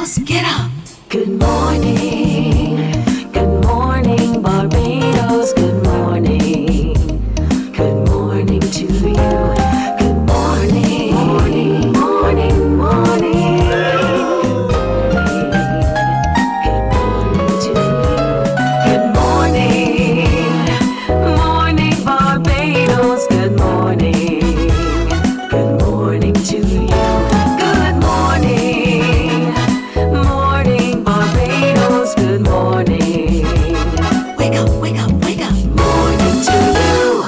Barbados, get up. Good morning. Good morning, Barbados. Good morning. Good morning to you. Good morning. Morning, morning, morning. Good morning to you. Good morning. Morning, Barbados. Good morning. Good morning to you. Good morning. Morning, Barbados. Good morning. Wake up, wake up, wake up. Morning to you.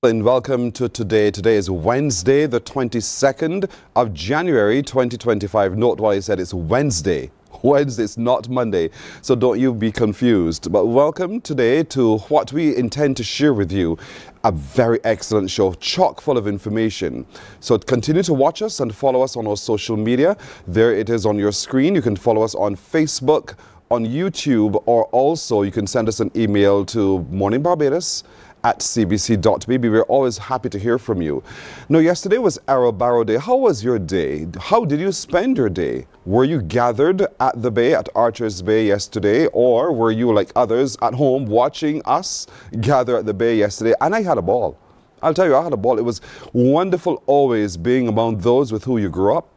And welcome to today. Today is Wednesday, the 22nd of January 2025. Note what I said, it's Wednesday. Wednesday, it's not Monday, so don't you be confused. But welcome today to what we intend to share with you. A very excellent show, chock full of information. So continue to watch us and follow us on our social media. There it is on your screen. You can follow us on Facebook, on YouTube, or also you can send us an email to Mornin Barbados at cbc.bb. We're always happy to hear from you. Now, yesterday was Barrow Day. How was your day? How did you spend your day? Were you gathered at the bay, at Archer's Bay yesterday, or were you like others at home watching us gather at the bay yesterday? And I had a ball. I'll tell you, I had a ball. It was wonderful always being among those with who you grew up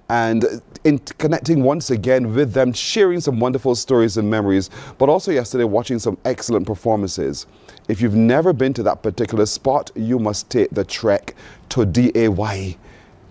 and in connecting once again with them, sharing some wonderful stories and memories, but also yesterday watching some excellent performances. If you've never been to that particular spot, you must take the trek to DAY.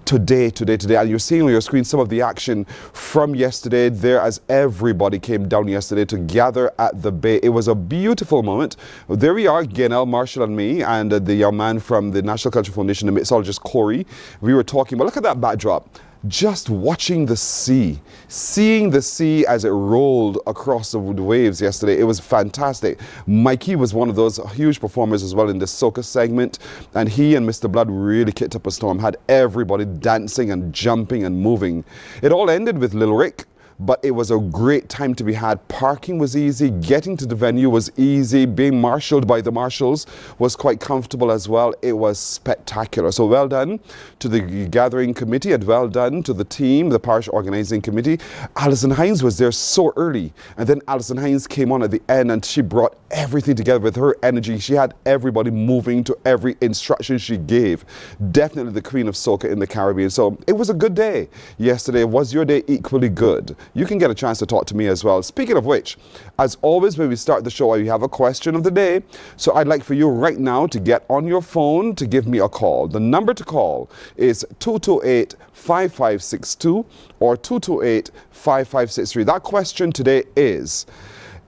Today. And you're seeing on your screen some of the action from yesterday there as everybody came down yesterday to gather at the bay. It was a beautiful moment. There we are, Gaynell, Marshall and me, and the young man from the National Cultural Foundation, the mixologist Corey. We were talking, but look at that backdrop. Just watching the sea, seeing the sea as it rolled across the waves yesterday, it was fantastic. Mikey was one of those huge performers as well in the soca segment, and he and Mr. Blood really kicked up a storm, had everybody dancing and jumping and moving. It all ended with Lil Rick, but it was a great time to be had. Parking was easy, getting to the venue was easy, being marshaled by the marshals was quite comfortable as well. It was spectacular. So well done to the gathering committee and well done to the team, the parish organizing committee. Alison Hines was there so early, and then Alison Hines came on at the end and she brought everything together with her energy. She had everybody moving to every instruction she gave. Definitely the queen of soca in the Caribbean. So it was a good day yesterday. Was your day equally good? You can get a chance to talk to me as well. Speaking of which, as always, when we start the show, we have a question of the day. So I'd like for you right now to get on your phone to give me a call. The number to call is 228-5562 or 228-5563. That question today is,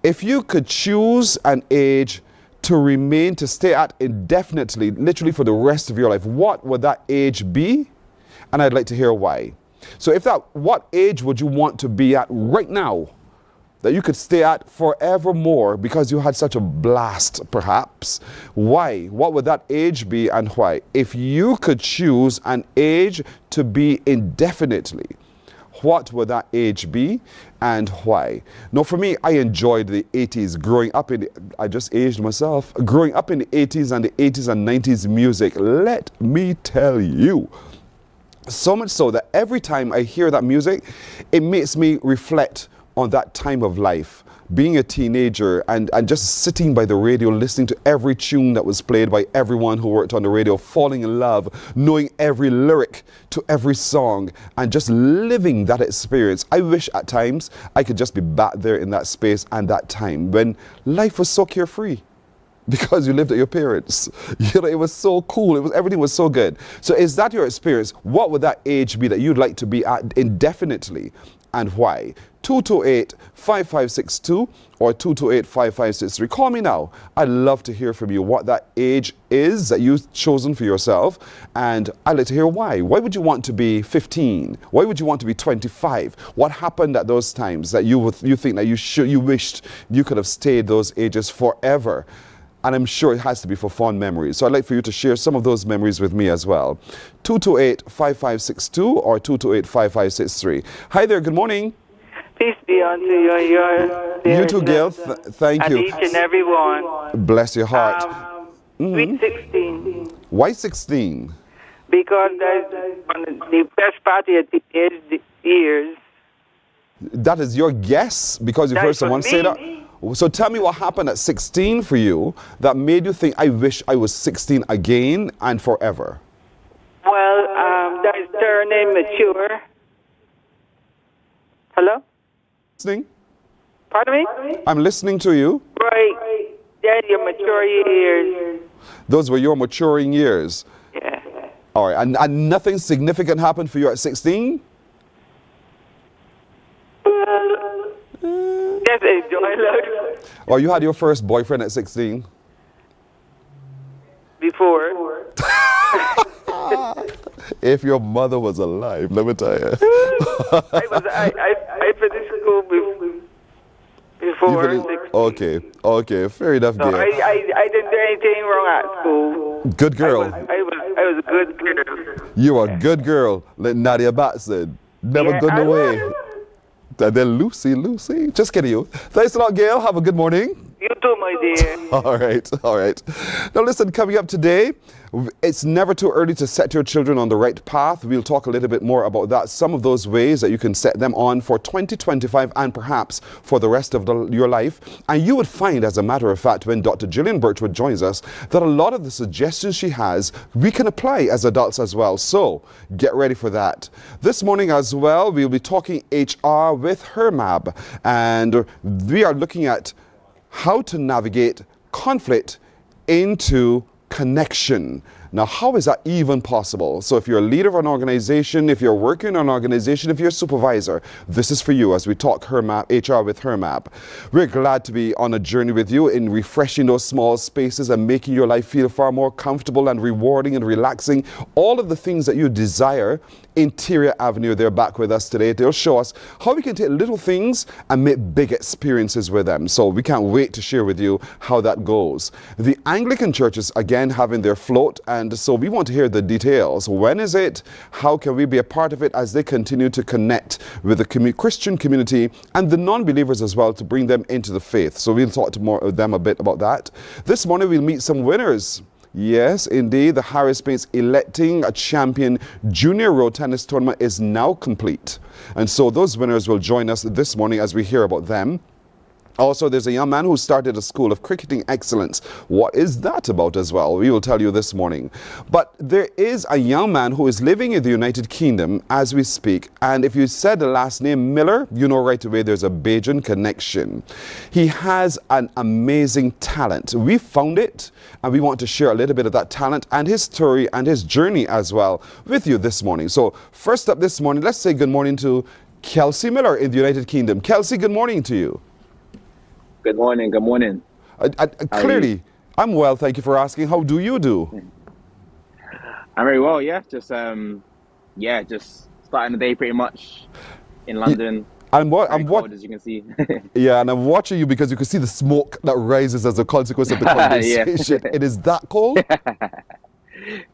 if you could choose an age to stay at indefinitely, literally for the rest of your life, what would that age be? And I'd like to hear why. So what age would you want to be at right now that you could stay at forevermore because you had such a blast, perhaps? Why? What would that age be and why? If you could choose an age to be indefinitely, what would that age be and why? Now, for me, I enjoyed the 80s growing up I just aged myself, growing up in the 80s and 90s music. Let me tell you. So much so that every time I hear that music, it makes me reflect on that time of life, being a teenager and just sitting by the radio, listening to every tune that was played by everyone who worked on the radio, falling in love, knowing every lyric to every song, and just living that experience. I wish at times I could just be back there in that space and that time when life was so carefree. Because you lived at your parents. You know, it was so cool. Everything was so good. So is that your experience? What would that age be that you'd like to be at indefinitely and why? 228-5562 or 228-5563. Call me now. I'd love to hear from you what that age is that you've chosen for yourself, and I'd like to hear why. Why would you want to be 15? Why would you want to be 25? What happened at those times that you think that you wished you could have stayed those ages forever? And I'm sure it has to be for fond memories. So I'd like for you to share some of those memories with me as well. 228-5562 or 228-5563. Hi there, good morning. Peace be unto you. You too, Gail. Thank and you. each and every one. Bless your heart. Sweet 16. Why 16? Because that's the best party at the years That is your guess because you've That heard someone was say me. that? So tell me what happened at 16 for you that made you think, I wish I was 16 again and forever? Well, that is turning mature. Hello? Listening? Pardon me? I'm listening to you. Right. Then your mature years. Those were your maturing years. Yeah. All right, and nothing significant happened for you at 16? Just enjoy life. Or you had your first boyfriend at 16? Before. If your mother was alive, let me tell you. I finished school before. 16. Okay, fair enough, So dear. I didn't do anything wrong at school. Good girl. I was a good girl. You are a good girl, like Nadia Batson. Never Yeah, good I away. was. And then Lucy. Just kidding you. Thanks a lot, Gail. Have a good morning. You too, my dear. All right. Now listen, coming up today, it's never too early to set your children on the right path. We'll talk a little bit more about that, some of those ways that you can set them on for 2025 and perhaps for the rest of your life. And you would find, as a matter of fact, when Dr. Gillian Birchwood joins us, that a lot of the suggestions she has, we can apply as adults as well. So get ready for that. This morning as well, we'll be talking HR with Hermab, and we are looking at how to navigate conflict into connection. Now, how is that even possible? So if you're a leader of an organization, if you're working in an organization, if you're a supervisor, this is for you as we talk HR with Hermab. We're glad to be on a journey with you in refreshing those small spaces and making your life feel far more comfortable and rewarding and relaxing. All of the things that you desire. Interior Avenue, they're back with us today. They'll show us how we can take little things and make big experiences with them. So we can't wait to share with you how that goes. The Anglican churches, again, having their float, and so we want to hear the details. When is it? How can we be a part of it as they continue to connect with the Christian community and the non-believers as well to bring them into the faith? So we'll talk to more of them a bit about that. This morning we'll meet some winners. Yes, indeed, the Harris Paints electing a champion junior road tennis tournament is now complete. And so those winners will join us this morning as we hear about them. Also, there's a young man who started a school of cricketing excellence. What is that about as well? We will tell you this morning. But there is a young man who is living in the United Kingdom as we speak. And if you said the last name Miller, you know right away there's a Bajan connection. He has an amazing talent. We found it, and we want to share a little bit of that talent and his story and his journey as well with you this morning. So first up this morning, let's say good morning to Kelsey Miller in the United Kingdom. Kelsey, good morning to you. Good morning. Clearly, I'm well, thank you for asking. How do you do? I'm very well, yeah. Just starting the day pretty much in London. I'm cold, as you can see. Yeah, and I'm watching you because you can see the smoke that rises as a consequence of the conversation. It is that cold?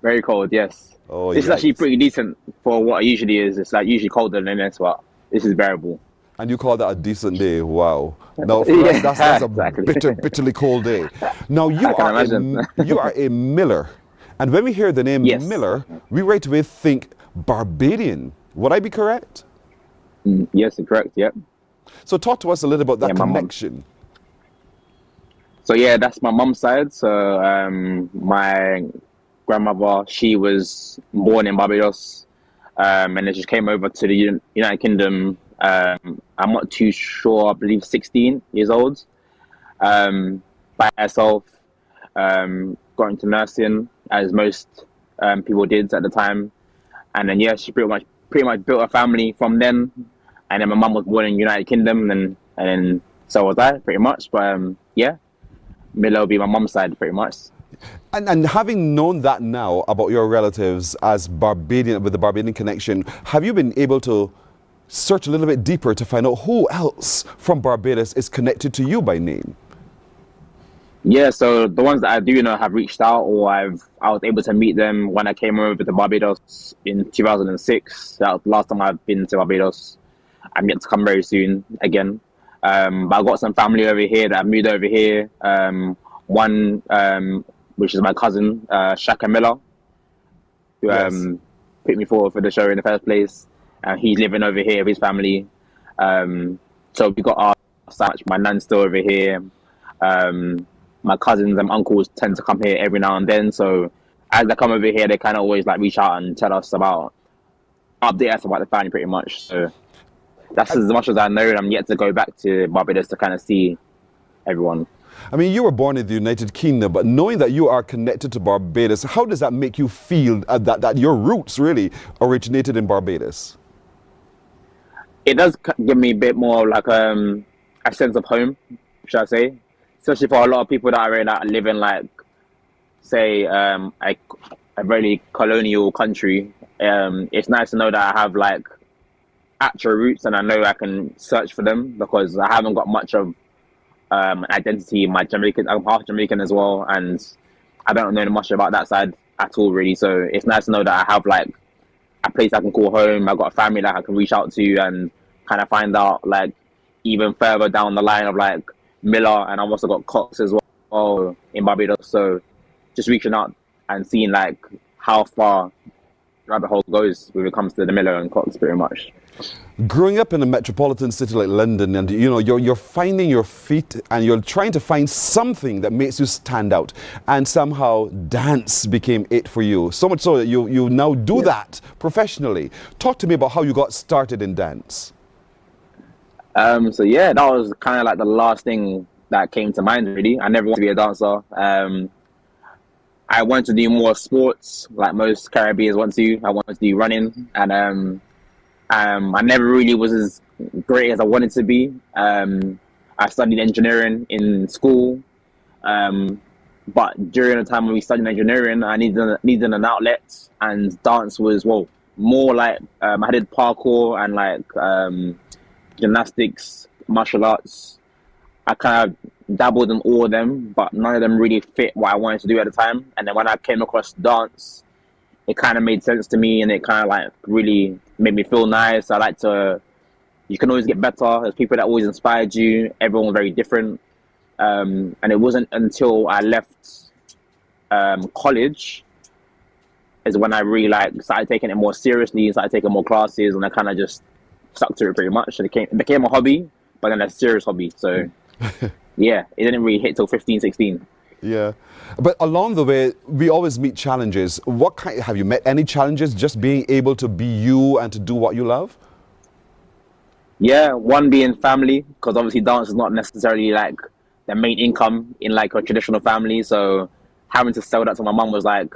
Very cold, yes. Oh, this is actually pretty decent for what it usually is. It's like usually colder than this, but this is bearable. And you call that a decent day? Wow. Now, for us, that's a Exactly. bitterly cold day. Now, you are a Miller. And when we hear the name Yes. Miller, we right away think Barbadian. Would I be correct? Yes, correct, yep. So talk to us a little about that Yeah, my mum. connection. So yeah, that's my mum's side. So my grandmother, she was born in Barbados, and then she came over to the United Kingdom. I'm not too sure. I believe 16 years old. By herself, got into nursing as most people did at the time, and then yeah, she pretty much built a family from then. And then my mum was born in the United Kingdom, and then so was I pretty much. But yeah, Miller will be my mum's side pretty much. And having known that now about your relatives as Barbadian, with the Barbadian connection, have you been able to search a little bit deeper to find out who else from Barbados is connected to you by name? Yeah, so the ones that I do know have reached out, or I was able to meet them when I came over to Barbados in 2006. That was the last time I've been to Barbados. I'm yet to come very soon again. But I've got some family over here that have moved over here. One, which is my cousin, Shaka Miller, who Yes. put me forward for the show in the first place. He's living over here with his family. So we got our side. My nan's still over here. My cousins and uncles tend to come here every now and then. So as they come over here, they kind of always like reach out and tell us update us about the family pretty much. So that's as much as I know. I'm yet to go back to Barbados to kind of see everyone. I mean, you were born in the United Kingdom, but knowing that you are connected to Barbados, how does that make you feel that your roots really originated in Barbados? It does give me a bit more like a sense of home, should I say? Especially for a lot of people that are that live in like, say, a very colonial country. It's nice to know that I have like actual roots, and I know I can search for them because I haven't got much of identity. I'm half Jamaican as well, and I don't know much about that side at all really. So it's nice to know that I have like a place I can call home. I've got a family that I can reach out to and kind of find out like even further down the line of like Miller, and I've also got Cox as well in Barbados. So just reaching out and seeing like how far rabbit hole goes when it comes to the Miller and Cox pretty much. Growing up in a metropolitan city like London, and you know you're finding your feet and you're trying to find something that makes you stand out, and somehow dance became it for you. So much so that you now do that professionally. Talk to me about how you got started in dance. So yeah, that was kind of like the last thing that came to mind really. I never wanted to be a dancer. I wanted to do more sports like most Caribbeans want to. I wanted to do running, and I never really was as great as I wanted to be. I studied engineering in school, but during the time when we studied engineering, I needed an outlet, and dance was more like I did parkour and like gymnastics, martial arts. I kind of dabbled in all of them, but none of them really fit what I wanted to do at the time. And then when I came across dance, it kind of made sense to me, and it kind of like really made me feel nice. You can always get better. There's people that always inspired you. Everyone was very different. And it wasn't until I left college is when I really like started taking it more seriously, started taking more classes, and I kind of just stuck to it pretty much. And it became a hobby, but then a serious hobby. So yeah, it didn't really hit till 15, 16. Yeah, but along the way, we always meet challenges. Have you met any challenges just being able to be you and to do what you love? Yeah, one being family, because obviously dance is not necessarily like the main income in like a traditional family. So having to sell that to my mum was like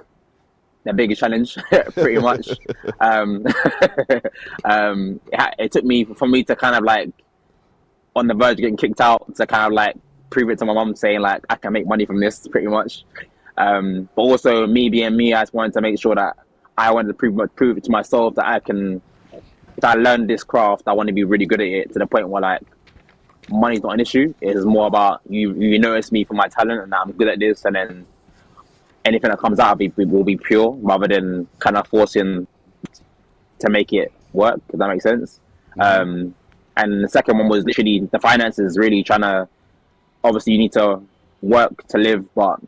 the biggest challenge, pretty much. It took for me to kind of like on the verge of getting kicked out to kind of like prove it to my mum, saying like I can make money from this pretty much. But also me being me, I just wanted to make sure that I wanted to prove it to myself that if I learned this craft, I want to be really good at it to the point where like money's not an issue. It's more about you notice me for my talent and that I'm good at this, and then anything that comes out will be pure rather than kind of forcing to make it work, if that makes sense. And the second one was literally the finances, really trying to, obviously you need to work to live, but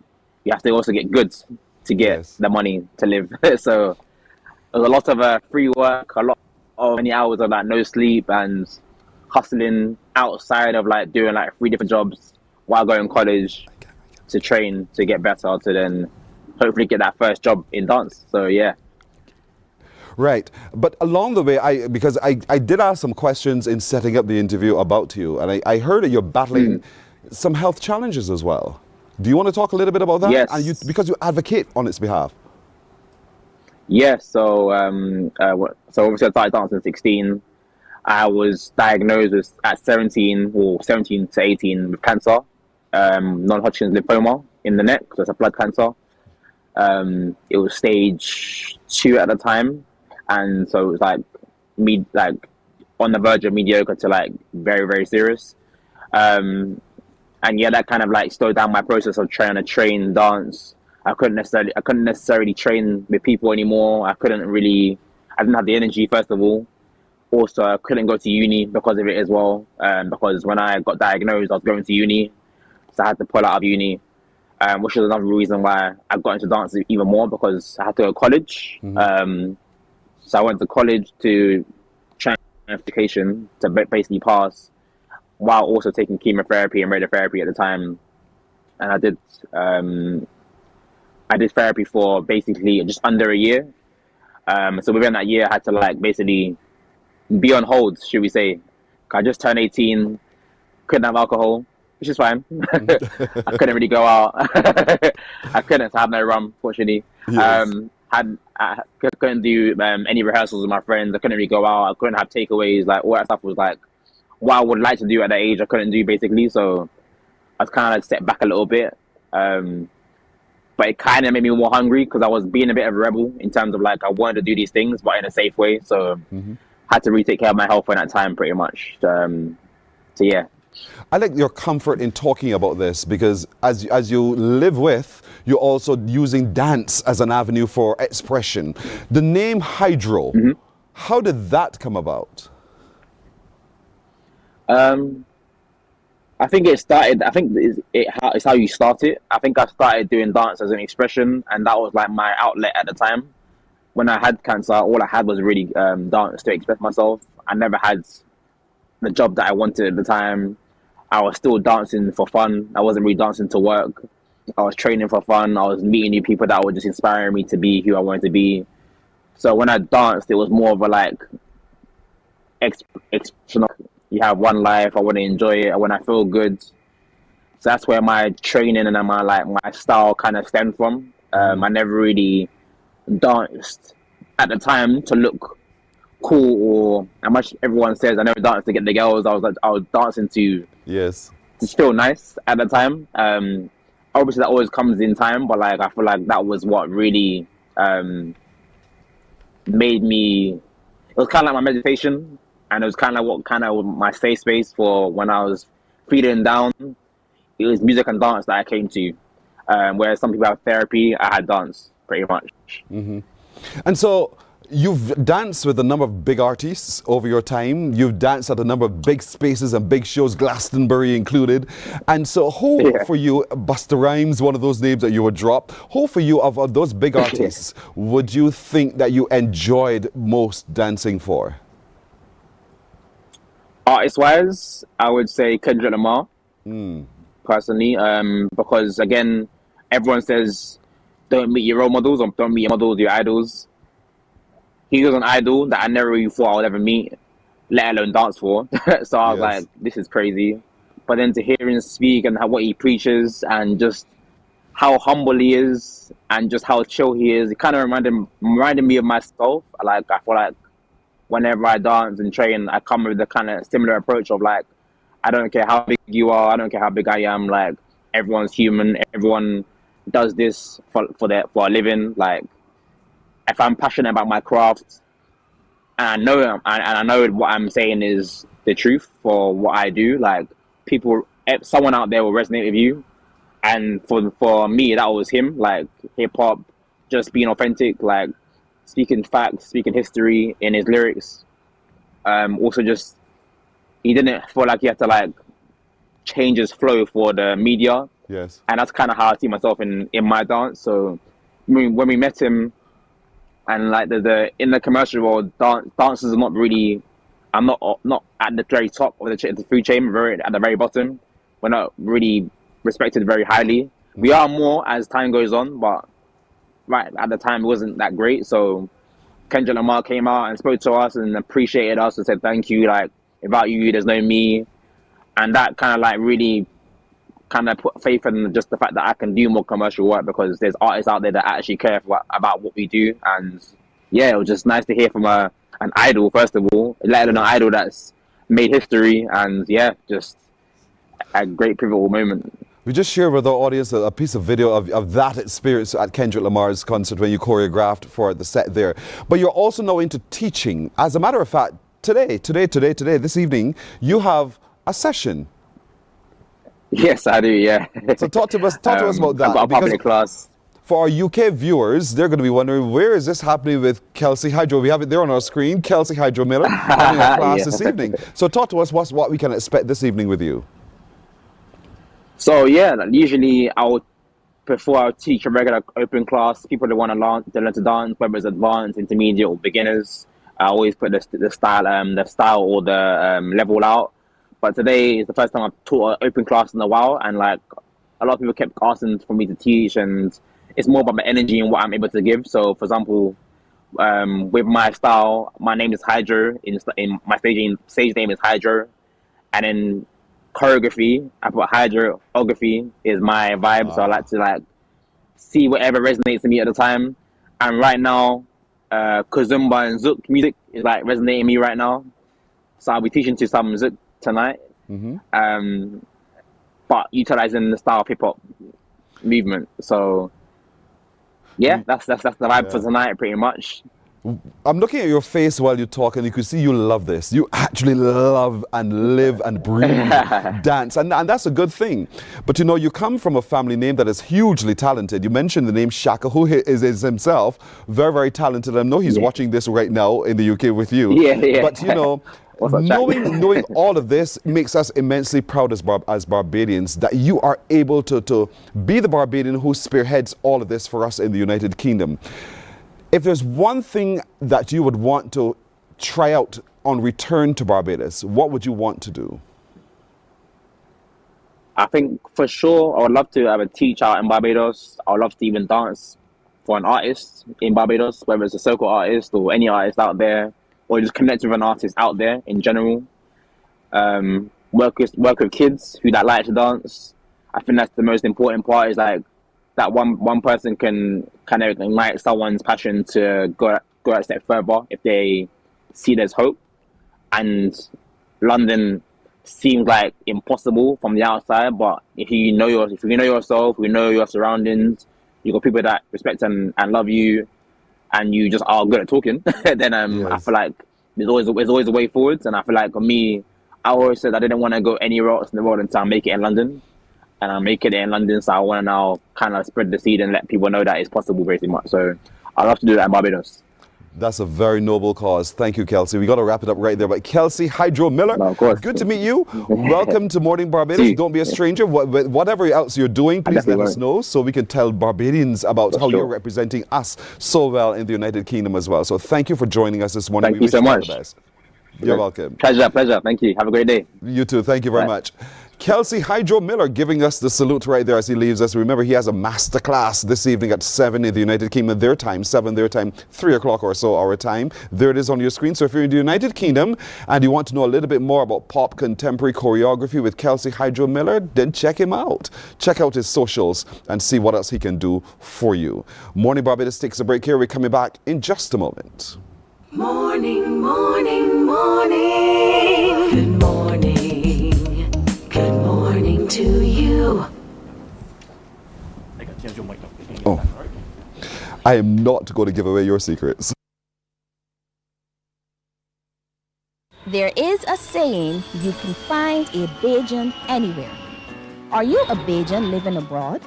you have to also get goods to get the money to live. So there's a lot of free work, a lot of many hours of like no sleep and hustling outside of like doing like 3 different jobs while going to college to train to get better, to then hopefully get that first job in dance. So yeah. Right, but along the way, because I did ask some questions in setting up the interview about you, and I heard that you're battling some health challenges as well. Do you want to talk a little bit about that? Yes. And because you advocate on its behalf. Yeah, so obviously I started dancing at 16. I was diagnosed at 17 to 18 with cancer, non-Hodgkin's lymphoma in the neck, so it's a blood cancer. It was stage 2 at the time, and so it was like on the verge of mediocre to like very, very serious. And yeah, that kind of like slowed down my process of trying to train dance. I couldn't necessarily train with people anymore. I didn't have the energy, first of all. Also, I couldn't go to uni because of it as well. Because when I got diagnosed, I was going to uni, so I had to pull out of uni, which is another reason why I got into dance even more, because I had to go to college. So I went to college to try medication to basically pass, while also taking chemotherapy and radiotherapy at the time. And I did therapy for basically just under a year. So within that year, I had to like basically be on hold, should we say. I just turned 18, couldn't have alcohol, which is fine. I couldn't really go out. I couldn't have no rum, fortunately. Yes. I couldn't do any rehearsals with my friends. I couldn't really go out. I couldn't have takeaways. Like all that stuff was like what I would like to do at that age. I couldn't do basically. So I was kind of like set back a little bit. But it kind of made me more hungry because I was being a bit of a rebel in terms of like I wanted to do these things, but in a safe way. So I had to really take care of my health in that time, pretty much. So yeah. I like your comfort in talking about this because as you live with, you're also using dance as an avenue for expression. The name Hydro, how did that come about? I think it started. I think it's how you start it. I think I started doing dance as an expression, and that was like my outlet at the time. When I had cancer, all I had was really dance to express myself. I never had the job that I wanted at the time. I was still dancing for fun. I wasn't really dancing to work. I was training for fun. I was meeting new people that were just inspiring me to be who I wanted to be. So when I danced, it was more of a like you have one life. I want to enjoy it. When I feel good, so that's where my training and my style kind of stemmed from. I never really danced at the time to look cool or how much everyone says. I never danced to get the girls. I was dancing to just feel nice at the time. Obviously that always comes in time, but like I feel like that was what really made me. It was kind of like my meditation. And it was kind of my safe space for when I was feeling down. It was music and dance that I came to. Whereas some people have therapy, I had dance, pretty much. And so you've danced with a number of big artists over your time. You've danced at a number of big spaces and big shows, Glastonbury included. And so who for you, Busta Rhymes, one of those names that you would drop, who for you of those big artists would you think that you enjoyed most dancing for? Artist-wise, I would say Kendrick Lamar, personally, because again, everyone says don't meet your role models or don't meet your models, your idols. He was an idol that I never really thought I would ever meet, let alone dance for. So I was like, this is crazy. But then to hear him speak and what he preaches and just how humble he is and just how chill he is, it kind of reminded me of myself. I feel like whenever I dance and train, I come with the kind of similar approach of like, I don't care how big you are, I don't care how big I am, like everyone's human, everyone does this for a living. Like if I'm passionate about my craft and I know what I'm saying is the truth for what I do, like someone out there will resonate with you. And for me, that was him, like hip hop, just being authentic, like speaking facts, speaking history in his lyrics. Also just, he didn't feel like he had to like change his flow for the media. Yes. And that's kind of how I see myself in my dance. So when we met him and like in the commercial world, dancers are not really, I'm not at the very top of the food chain, very at the very bottom. We're not really respected very highly. We are more as time goes on, but right at the time it wasn't that great. So Kendrick Lamar came out and spoke to us and appreciated us and said thank you, like without you there's no me. And that kind of like really kind of put faith in just the fact that I can do more commercial work because there's artists out there that actually care about what we do. And yeah, it was just nice to hear from an idol, first of all, let alone an idol that's made history. And yeah, just a great pivotal moment. We just shared with our audience a piece of video of that experience at Kendrick Lamar's concert when you choreographed for the set there. But you're also now into teaching. As a matter of fact, today, this evening, you have a session. Yes, I do, yeah. So talk to us about that. I've got a public class. For our UK viewers, they're going to be wondering, where is this happening with Kelsey Hydro? We have it there on our screen, Kelsey Hydro Miller, having a class this evening. So talk to us what we can expect this evening with you. So yeah, usually before I teach a regular open class, people that want to learn to dance, whether it's advanced, intermediate, or beginners, I always put the style or the level out. But today is the first time I've taught an open class in a while, and like a lot of people kept asking for me to teach, and it's more about my energy and what I'm able to give. So, for example, with my style, my name is Hydro. In my stage name is Hydro, and in choreography, I put hydrography is my vibe. So I like to like see whatever resonates to me at the time. And right now, Kazumba and Zouk music is like resonating me right now. So I'll be teaching to some Zouk tonight. But utilizing the style of hip hop movement. So yeah, that's the vibe for tonight, pretty much. I'm looking at your face while you talk, and you can see you love this. You actually love and live and breathe dance, and that's a good thing. But you know, you come from a family name that is hugely talented. You mentioned the name Shaka, who is himself very, very talented. I know he's watching this right now in the UK with you. Yeah. But you know, knowing all of this makes us immensely proud as Barbadians that you are able to be the Barbadian who spearheads all of this for us in the United Kingdom. If there's one thing that you would want to try out on return to Barbados, what would you want to do? I think for sure I would love to have a teach out in Barbados. I would love to even dance for an artist in Barbados, whether it's a circle artist or any artist out there, or just connect with an artist out there in general. Work with kids who like to dance. I think that's the most important part, is like that one person can kind of ignite someone's passion to go a step further if they see there's hope. And London seems like impossible from the outside, but if you know yourself, you know your surroundings, you got people that respect and love you, and you just are good at talking, then I feel like there's always a way forwards. And I feel like for me, I always said I didn't want to go anywhere else in the world until I make it in London. And I'm making it in London, so I want to now kind of spread the seed and let people know that it's possible, very much. So I'd love to do that in Barbados. That's a very noble cause. Thank you, Kelsey. We got to wrap it up right there. But Kelsey Hydro Miller, of course. Good to meet you. Welcome to Mornin Barbados. Don't be a stranger. Whatever else you're doing, please let us know so we can tell Barbadians about how you're representing us so well in the United Kingdom as well. So thank you for joining us this morning. Thank you so much. You're welcome. Pleasure. Thank you. Have a great day. You too. Thank you very much. Kelsey Hydro Miller giving us the salute right there as he leaves us. Remember, he has a masterclass this evening at 7 in the United Kingdom, their time, 7 their time, 3 o'clock or so our time. There it is on your screen. So if you're in the United Kingdom and you want to know a little bit more about pop contemporary choreography with Kelsey Hydro Miller, then check him out. Check out his socials and see what else he can do for you. Morning Barbados takes a break here. We're coming back in just a moment. Morning, morning, morning. Good morning. Good morning to you. Oh, I am not going to give away your secrets. There is a saying, you can find a Bajan anywhere. Are you a Bajan living abroad?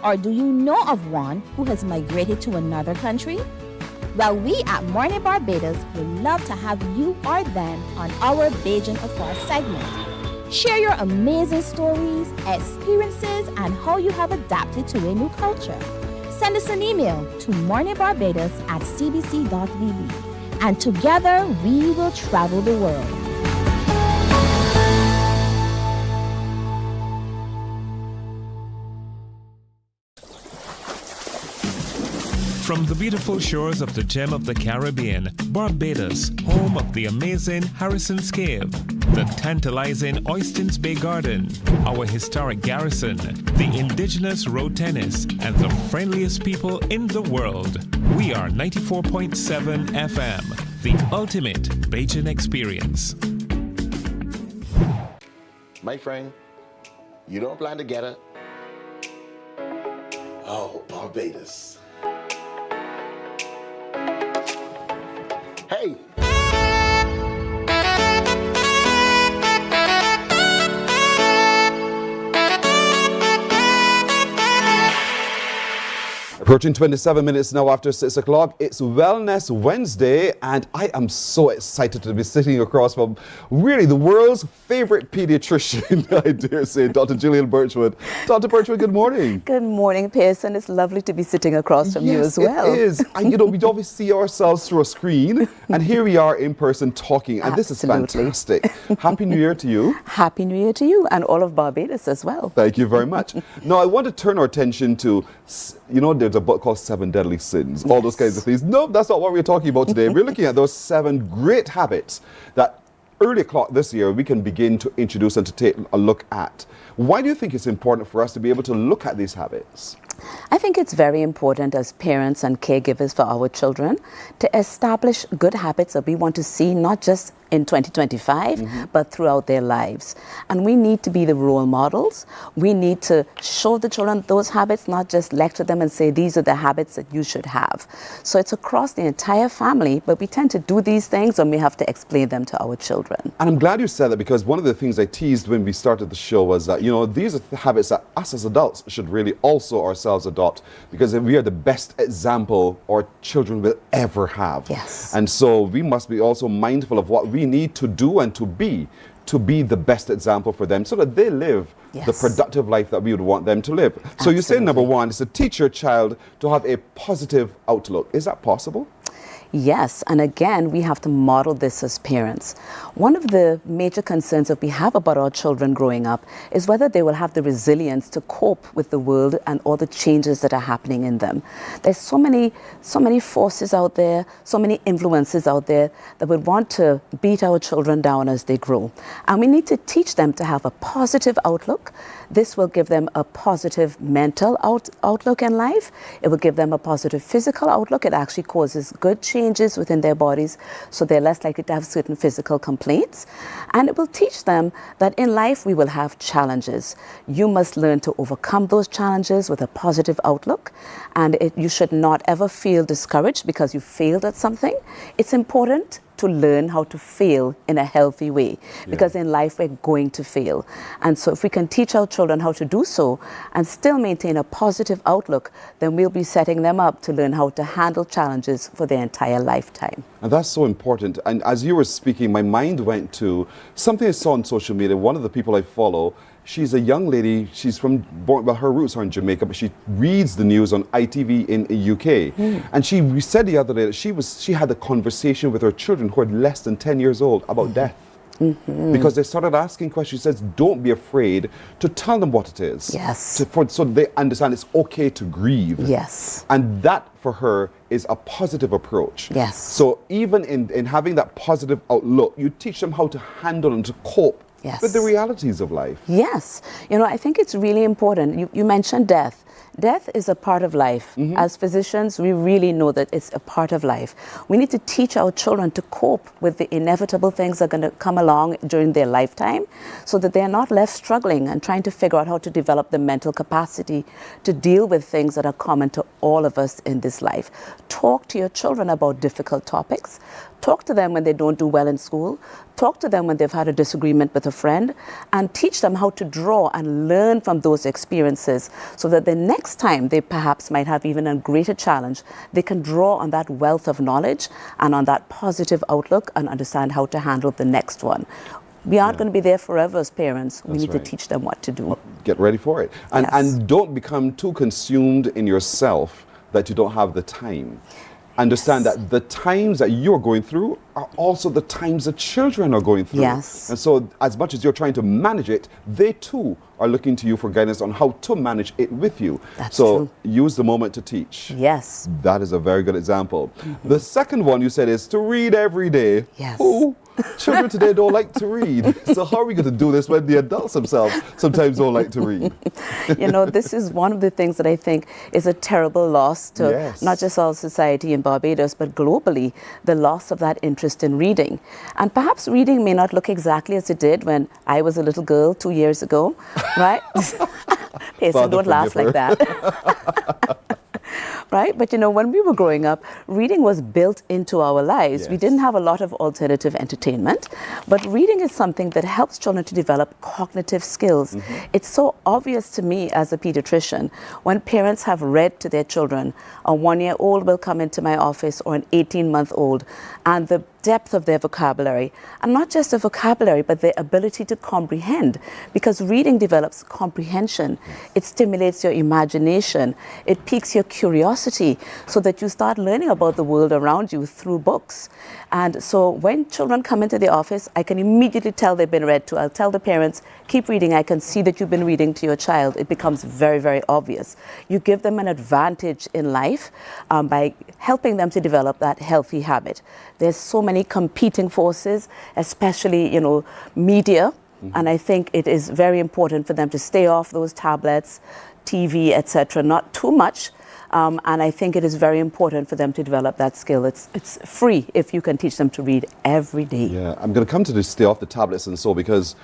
Or do you know of one who has migrated to another country? Well, we at Mornin Barbados would love to have you or them on our Bajan Affair segment. Share your amazing stories, experiences, and how you have adapted to a new culture. Send us an email to morninbarbados@cbc.vb, and together we will travel the world. From the beautiful shores of the gem of the Caribbean, Barbados, home of the amazing Harrison's Cave, the tantalizing Oystins Bay Garden, our historic garrison, the indigenous road tennis, and the friendliest people in the world. We are 94.7 FM, the ultimate Bajan experience. My friend, you don't plan to get it. Oh, Barbados. Hey! Approaching 27 minutes now after 6 o'clock. It's Wellness Wednesday, and I am so excited to be sitting across from really the world's favorite pediatrician, I dare say, Dr. Gillian Birchwood. Dr. Birchwood, good morning. Good morning, Pearson. It's lovely to be sitting across from you as well. It is. And you know, we always see ourselves through a screen, and here we are in person talking, and this is fantastic. Happy New Year to you. Happy New Year to you and all of Barbados as well. Thank you very much. Now, I want to turn our attention to, you know, there's a book called 7 Deadly Sins, all those kinds of things. No, that's not what we're talking about today. We're looking at those 7 great habits that early o'clock this year we can begin to introduce and to take a look at. Why do you think it's important for us to be able to look at these habits? I think it's very important as parents and caregivers for our children to establish good habits that we want to see not just in 2025, but throughout their lives. And we need to be the role models. We need to show the children those habits, not just lecture them and say, these are the habits that you should have. So it's across the entire family, but we tend to do these things and we have to explain them to our children. And I'm glad you said that, because one of the things I teased when we started the show was that, you know, these are the habits that us as adults should really also ourselves adopt, because we are the best example our children will ever have. Yes. And so we must be also mindful of what we need to do and to be the best example for them, so that they live the productive life that we would want them to live. Absolutely. So you say number 1 is to teach your child to have a positive outlook. Is that possible? Yes, and again, we have to model this as parents. One of the major concerns that we have about our children growing up is whether they will have the resilience to cope with the world and all the changes that are happening in them. There's so many forces out there, so many influences out there that would want to beat our children down as they grow. And we need to teach them to have a positive outlook. This will give them a positive mental outlook in life. It will give them a positive physical outlook. It actually causes good changes within their bodies, so they're less likely to have certain physical complaints. And it will teach them that in life we will have challenges. You must learn to overcome those challenges with a positive outlook. And you should not ever feel discouraged because you failed at something. It's important to learn how to fail in a healthy way, because in life we're going to fail. And so if we can teach our children how to do so and still maintain a positive outlook, then we'll be setting them up to learn how to handle challenges for their entire lifetime. And that's so important. And as you were speaking, my mind went to something I saw on social media. One of the people I follow, she's a young lady. She's her roots are in Jamaica, but she reads the news on ITV in the UK. And she said the other day that she had a conversation with her children who are less than 10 years old about death. Because they started asking questions. She says, don't be afraid to tell them what it is. Yes. So they understand it's okay to grieve. Yes. And that for her is a positive approach. Yes. So even in having that positive outlook, you teach them how to handle and to cope with the realities of life. Yes. You know, I think it's really important. You mentioned death. Death is a part of life. As physicians, we really know that it's a part of life. We need to teach our children to cope with the inevitable things that are going to come along during their lifetime, so that they're not left struggling and trying to figure out how to develop the mental capacity to deal with things that are common to all of us in this life. Talk to your children about difficult topics. Talk to them when they don't do well in school. Talk to them when they've had a disagreement with a friend, and teach them how to draw and learn from those experiences, so that the next time they perhaps might have even a greater challenge, they can draw on that wealth of knowledge and on that positive outlook and understand how to handle the next one. We aren't going to be there forever as parents. We need to teach them what to do. Get ready for it. And don't become too consumed in yourself that you don't have the time. Understand that the times that you're going through are also the times that children are going through. Yes. And so as much as you're trying to manage it, they too are looking to you for guidance on how to manage it with you. That's so true. Use the moment to teach. Yes. That is a very good example. The second one you said is to read every day. Yes. Oh, children today don't like to read. So how are we going to do this when the adults themselves sometimes don't like to read? You know, this is one of the things that I think is a terrible loss to not just our society in Barbados, but globally, the loss of that interest in reading. And perhaps reading may not look exactly as it did when I was a little girl 2 years ago, right? Payson, don't laugh like that. right? But you know, when we were growing up, reading was built into our lives. We Yes. didn't have a lot of alternative entertainment, but reading is something that helps children to develop cognitive skills. It's so obvious to me as a pediatrician when parents have read to their children. A 1-year-old will come into my office, or an 18-month-old, and the depth of their vocabulary, and not just the vocabulary, but their ability to comprehend, because reading develops comprehension. It stimulates your imagination. It piques your curiosity so that you start learning about the world around you through books. And so when children come into the office, I can immediately tell they've been read to. I'll tell the parents, keep reading. I can see that you've been reading to your child. It becomes very, very obvious. You give them an advantage in life by helping them to develop that healthy habit. There's so many competing forces, especially, you know, media. And I think it is very important for them to stay off those tablets, TV, etc., not too much. And I think it is very important for them to develop that skill. It's free if you can teach them to read every day. Yeah, I'm going to come to this, stay off the tablets and so, because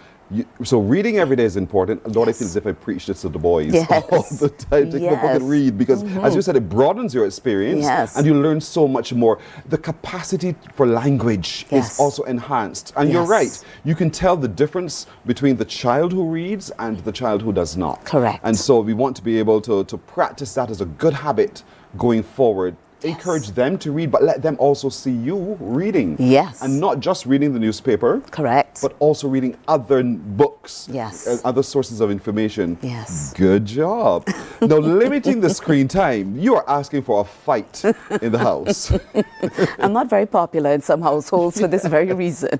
so reading every day is important. Lord, I feel as if I preach this to the boys all the time. Take the book and read, because as you said, it broadens your experience and you learn so much more. The capacity for language is also enhanced. And you're right, you can tell the difference between the child who reads and the child who does not. Correct. And so we want to be able to practice that as a good habit going forward. Encourage them to read, but let them also see you reading. Yes. And not just reading the newspaper. Correct. But also reading other books. Yes. Other sources of information. Yes. Good job. Now, limiting the screen time, you are asking for a fight in the house. I'm not very popular in some households for this very reason.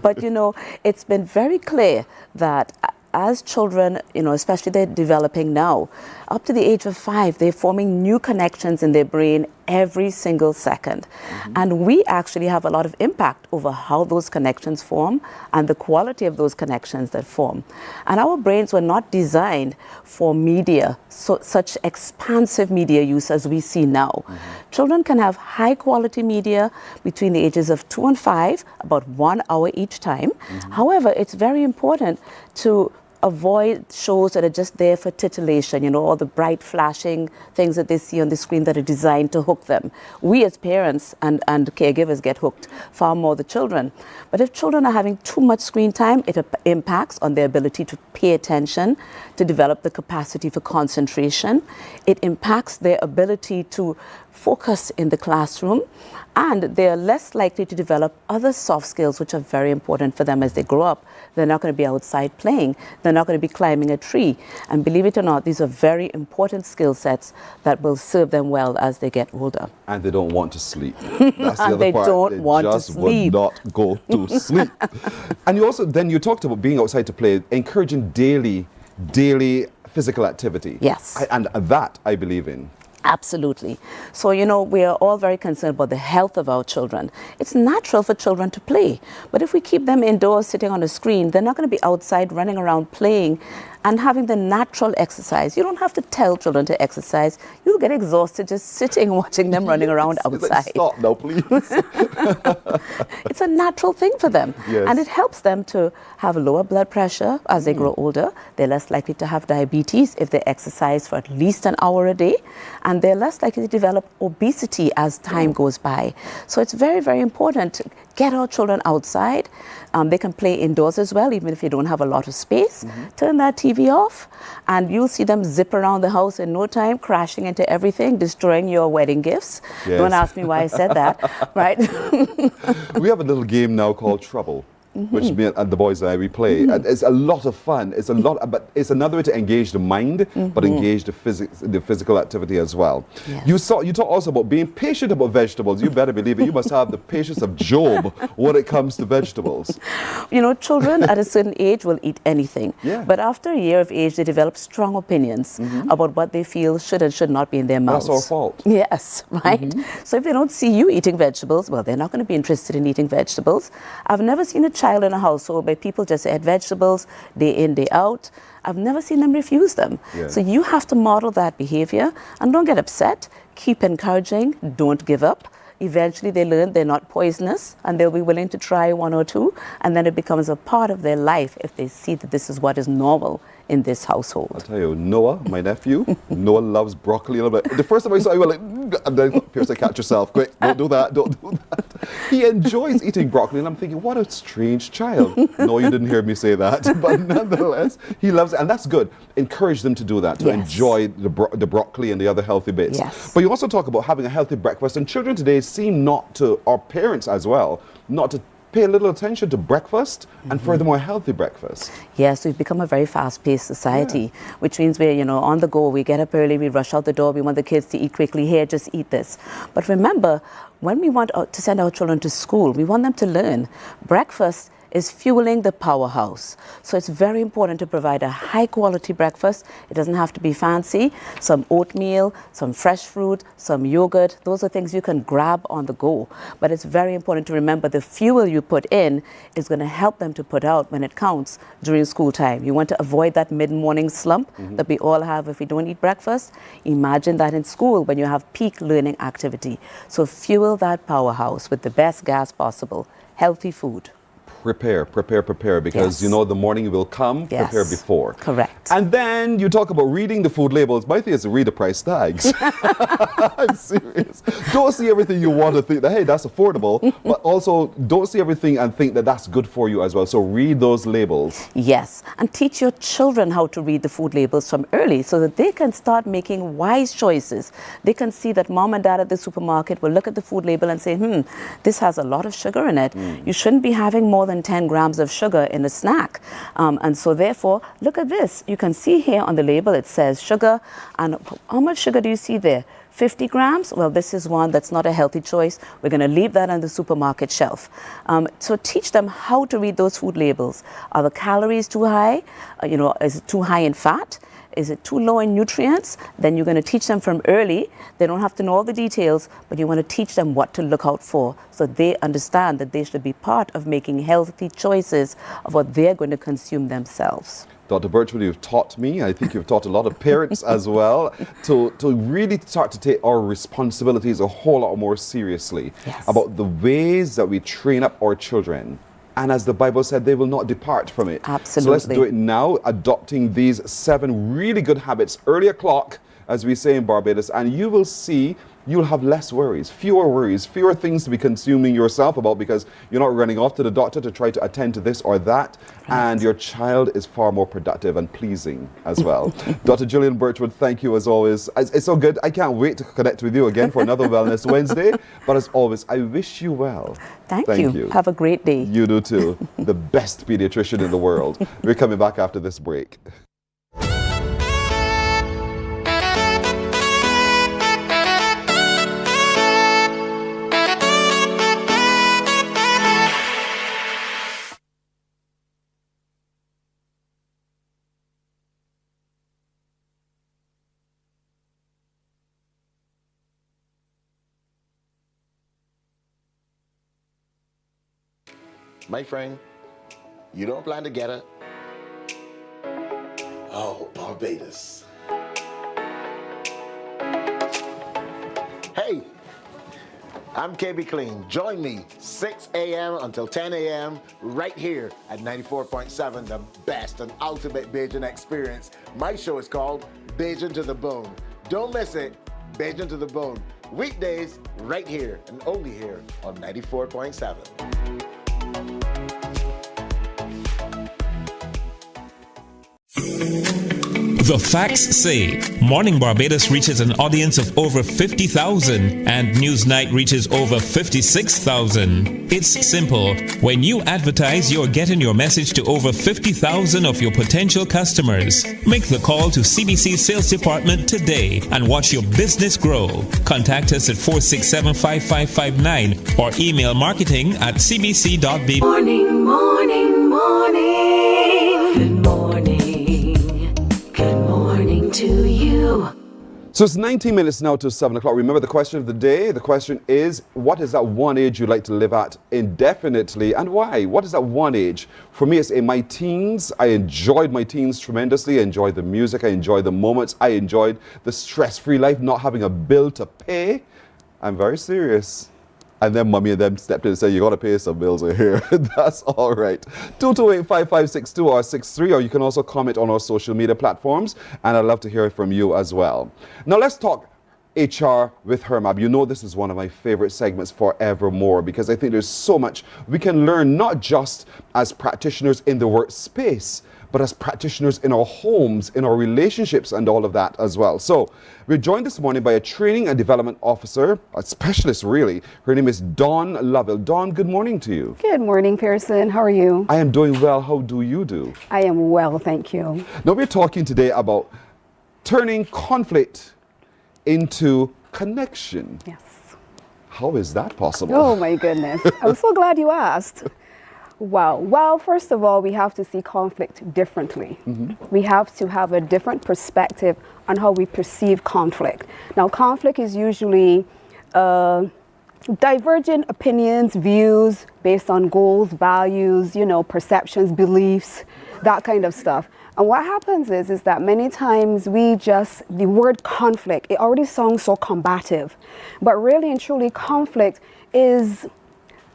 But, you know, it's been very clear that as children, you know, especially they're developing now, up to the age of 5, they're forming new connections in their brain every single second. And we actually have a lot of impact over how those connections form and the quality of those connections that form. And our brains were not designed for media, such expansive media use as we see now. Children can have high quality media between the ages of 2 and 5, about 1 hour each time. However, it's very important to avoid shows that are just there for titillation, you know, all the bright flashing things that they see on the screen that are designed to hook them. We as parents and caregivers get hooked, far more the children. But if children are having too much screen time, it impacts on their ability to pay attention, to develop the capacity for concentration. It impacts their ability to focus in the classroom, and they are less likely to develop other soft skills which are very important for them as they grow up. They're not going to be outside playing. They're not going to be climbing a tree. And believe it or not, these are very important skill sets that will serve them well as they get older. And they don't want to sleep. That's the And other they part. don't want to just sleep. would not go to sleep. And you also, then you talked about being outside to play, encouraging daily physical activity. Yes. And that I believe in. Absolutely. So, you know, we are all very concerned about the health of our children. It's natural for children to play. But if we keep them indoors sitting on a screen, they're not going to be outside running around playing and having the natural exercise. You don't have to tell children to exercise. You'll get exhausted just sitting watching them running around outside. Like, stop now, please. It's a natural thing for them. Yes. And it helps them to have lower blood pressure as they grow older. They're less likely to have diabetes if they exercise for at least an hour a day. And they're less likely to develop obesity as time goes by. So it's very, very important to get our children outside. They can play indoors as well, even if you don't have a lot of space. Turn that TV off, and you'll see them zip around the house in no time, crashing into everything, destroying your wedding gifts. Yes. Don't ask me why I said that, right? We have a little game now called Trouble, which me and the boys and I, we play. And it's a lot of fun. It's a lot, but it's another way to engage the mind, but engage the physical activity as well. Yes. You talk also about being patient about vegetables. You better believe it. You must have the patience of Job when it comes to vegetables. You know, children at a certain age will eat anything. Yeah. But after a year of age, they develop strong opinions about what they feel should and should not be in their mouths. That's our fault. Yes, right? So if they don't see you eating vegetables, well, they're not going to be interested in eating vegetables. I've never seen a child in a household where people just add vegetables day in, day out. I've never seen them refuse them. Yeah. So you have to model that behavior, and don't get upset. Keep encouraging. Don't give up. Eventually they learn they're not poisonous, and they'll be willing to try 1 or 2, and then it becomes a part of their life if they see that this is what is normal in this household. I'll tell you, Noah, my nephew, Noah loves broccoli a little bit. The first time I saw him, I was like, And then Pierce said, catch yourself, quick, don't do that, don't do that. He enjoys eating broccoli, and I'm thinking, what a strange child. No, you didn't hear me say that, but nonetheless, he loves it, and that's good. Encourage them to do that, to enjoy the broccoli and the other healthy bits. Yes. But you also talk about having a healthy breakfast, and children today seem not to, or parents as well, not to pay a little attention to breakfast and furthermore healthy breakfast. Yes, we've become a very fast-paced society, which means we're, on the go. We get up early, we rush out the door, we want the kids to eat quickly. Here, just eat this. But remember, when we want to send our children to school, we want them to learn. Breakfast is fueling the powerhouse. So it's very important to provide a high-quality breakfast. It doesn't have to be fancy. Some oatmeal, some fresh fruit, some yogurt. Those are things you can grab on the go. But it's very important to remember the fuel you put in is going to help them to put out when it counts during school time. You want to avoid that mid-morning slump that we all have if we don't eat breakfast. Imagine that in school when you have peak learning activity. So fuel that powerhouse with the best gas possible. Healthy food. Prepare, because the morning will come, prepare before. Correct. And then you talk about reading the food labels. My thing is to read the price tags. I'm serious. Don't see everything you want to think that, hey, that's affordable, but also don't see everything and think that that's good for you as well. So read those labels. Yes, and teach your children how to read the food labels from early so that they can start making wise choices. They can see that mom and dad at the supermarket will look at the food label and say, this has a lot of sugar in it. You shouldn't be having more than 10 grams of sugar in a snack. And so therefore, look at this. You can see here on the label, it says sugar. And how much sugar do you see there? 50 grams? Well, this is one that's not a healthy choice. We're going to leave that on the supermarket shelf. So teach them how to read those food labels. Are the calories too high? Is it too high in fat? Is it too low in nutrients? Then you're going to teach them from early. They don't have to know all the details, but you want to teach them what to look out for so they understand that they should be part of making healthy choices of what they're going to consume themselves. Dr. Birchwood, you've taught me, I think you've taught a lot of parents as well, to really start to take our responsibilities a whole lot more seriously about the ways that we train up our children. And as the Bible said, they will not depart from it. Absolutely. So let's do it now, adopting these 7 really good habits, early o'clock, as we say in Barbados, and you will see you'll have less worries, fewer things to be consuming yourself about because you're not running off to the doctor to try to attend to this or that, and your child is far more productive and pleasing as well. Dr. Gillian Birchwood, thank you as always. It's so good. I can't wait to connect with you again for another Wellness Wednesday, but as always, I wish you well. Thank you. Have a great day. You do too. The best pediatrician in the world. We're coming back after this break. My friend, you don't plan to get it. Oh, Barbados. Hey, I'm KB Clean. Join me 6 a.m. until 10 a.m. right here at 94.7, the best and ultimate Bajan experience. My show is called Bajan to the Bone. Don't miss it, Bajan to the Bone. Weekdays right here and only here on 94.7. The facts say Morning Barbados reaches an audience of over 50,000 and Newsnight reaches over 56,000. It's simple. When you advertise, you're getting your message to over 50,000 of your potential customers. Make the call to CBC Sales Department today and watch your business grow. Contact us at 467-5559 or email marketing@cbc.bb. Morning, morning, morning. Good morning. Good morning to you. So it's 19 minutes now to 7 o'clock. Remember the question of the day? The question is, what is that one age you'd like to live at indefinitely and why? What is that one age? For me, it's in my teens. I enjoyed my teens tremendously. I enjoyed the music. I enjoyed the moments. I enjoyed the stress-free life, not having a bill to pay. I'm very serious. And then mommy and them stepped in and said, you got to pay some bills in here. That's all right. 228-5562 or 63, or you can also comment on our social media platforms. And I'd love to hear from you as well. Now let's talk HR with Hermab. You know this is one of my favorite segments forevermore because I think there's so much we can learn, not just as practitioners in the workspace, but as practitioners in our homes, in our relationships, and all of that as well. So we're joined this morning by a training and development officer, a specialist really. Her name is Dawn Lovell. Dawn, good morning to you. Good morning, Pearson. How are you? I am doing well. How do you do? I am well, thank you. Now we're talking today about turning conflict into connection. Yes. How is that possible? Oh my goodness. I'm so glad you asked. Wow. Well, first of all, we have to see conflict differently. We have to have a different perspective on how we perceive conflict. Now, conflict is usually divergent opinions, views based on goals, values, perceptions, beliefs, that kind of stuff. And what happens is that many times the word conflict, it already sounds so combative. But really and truly, conflict is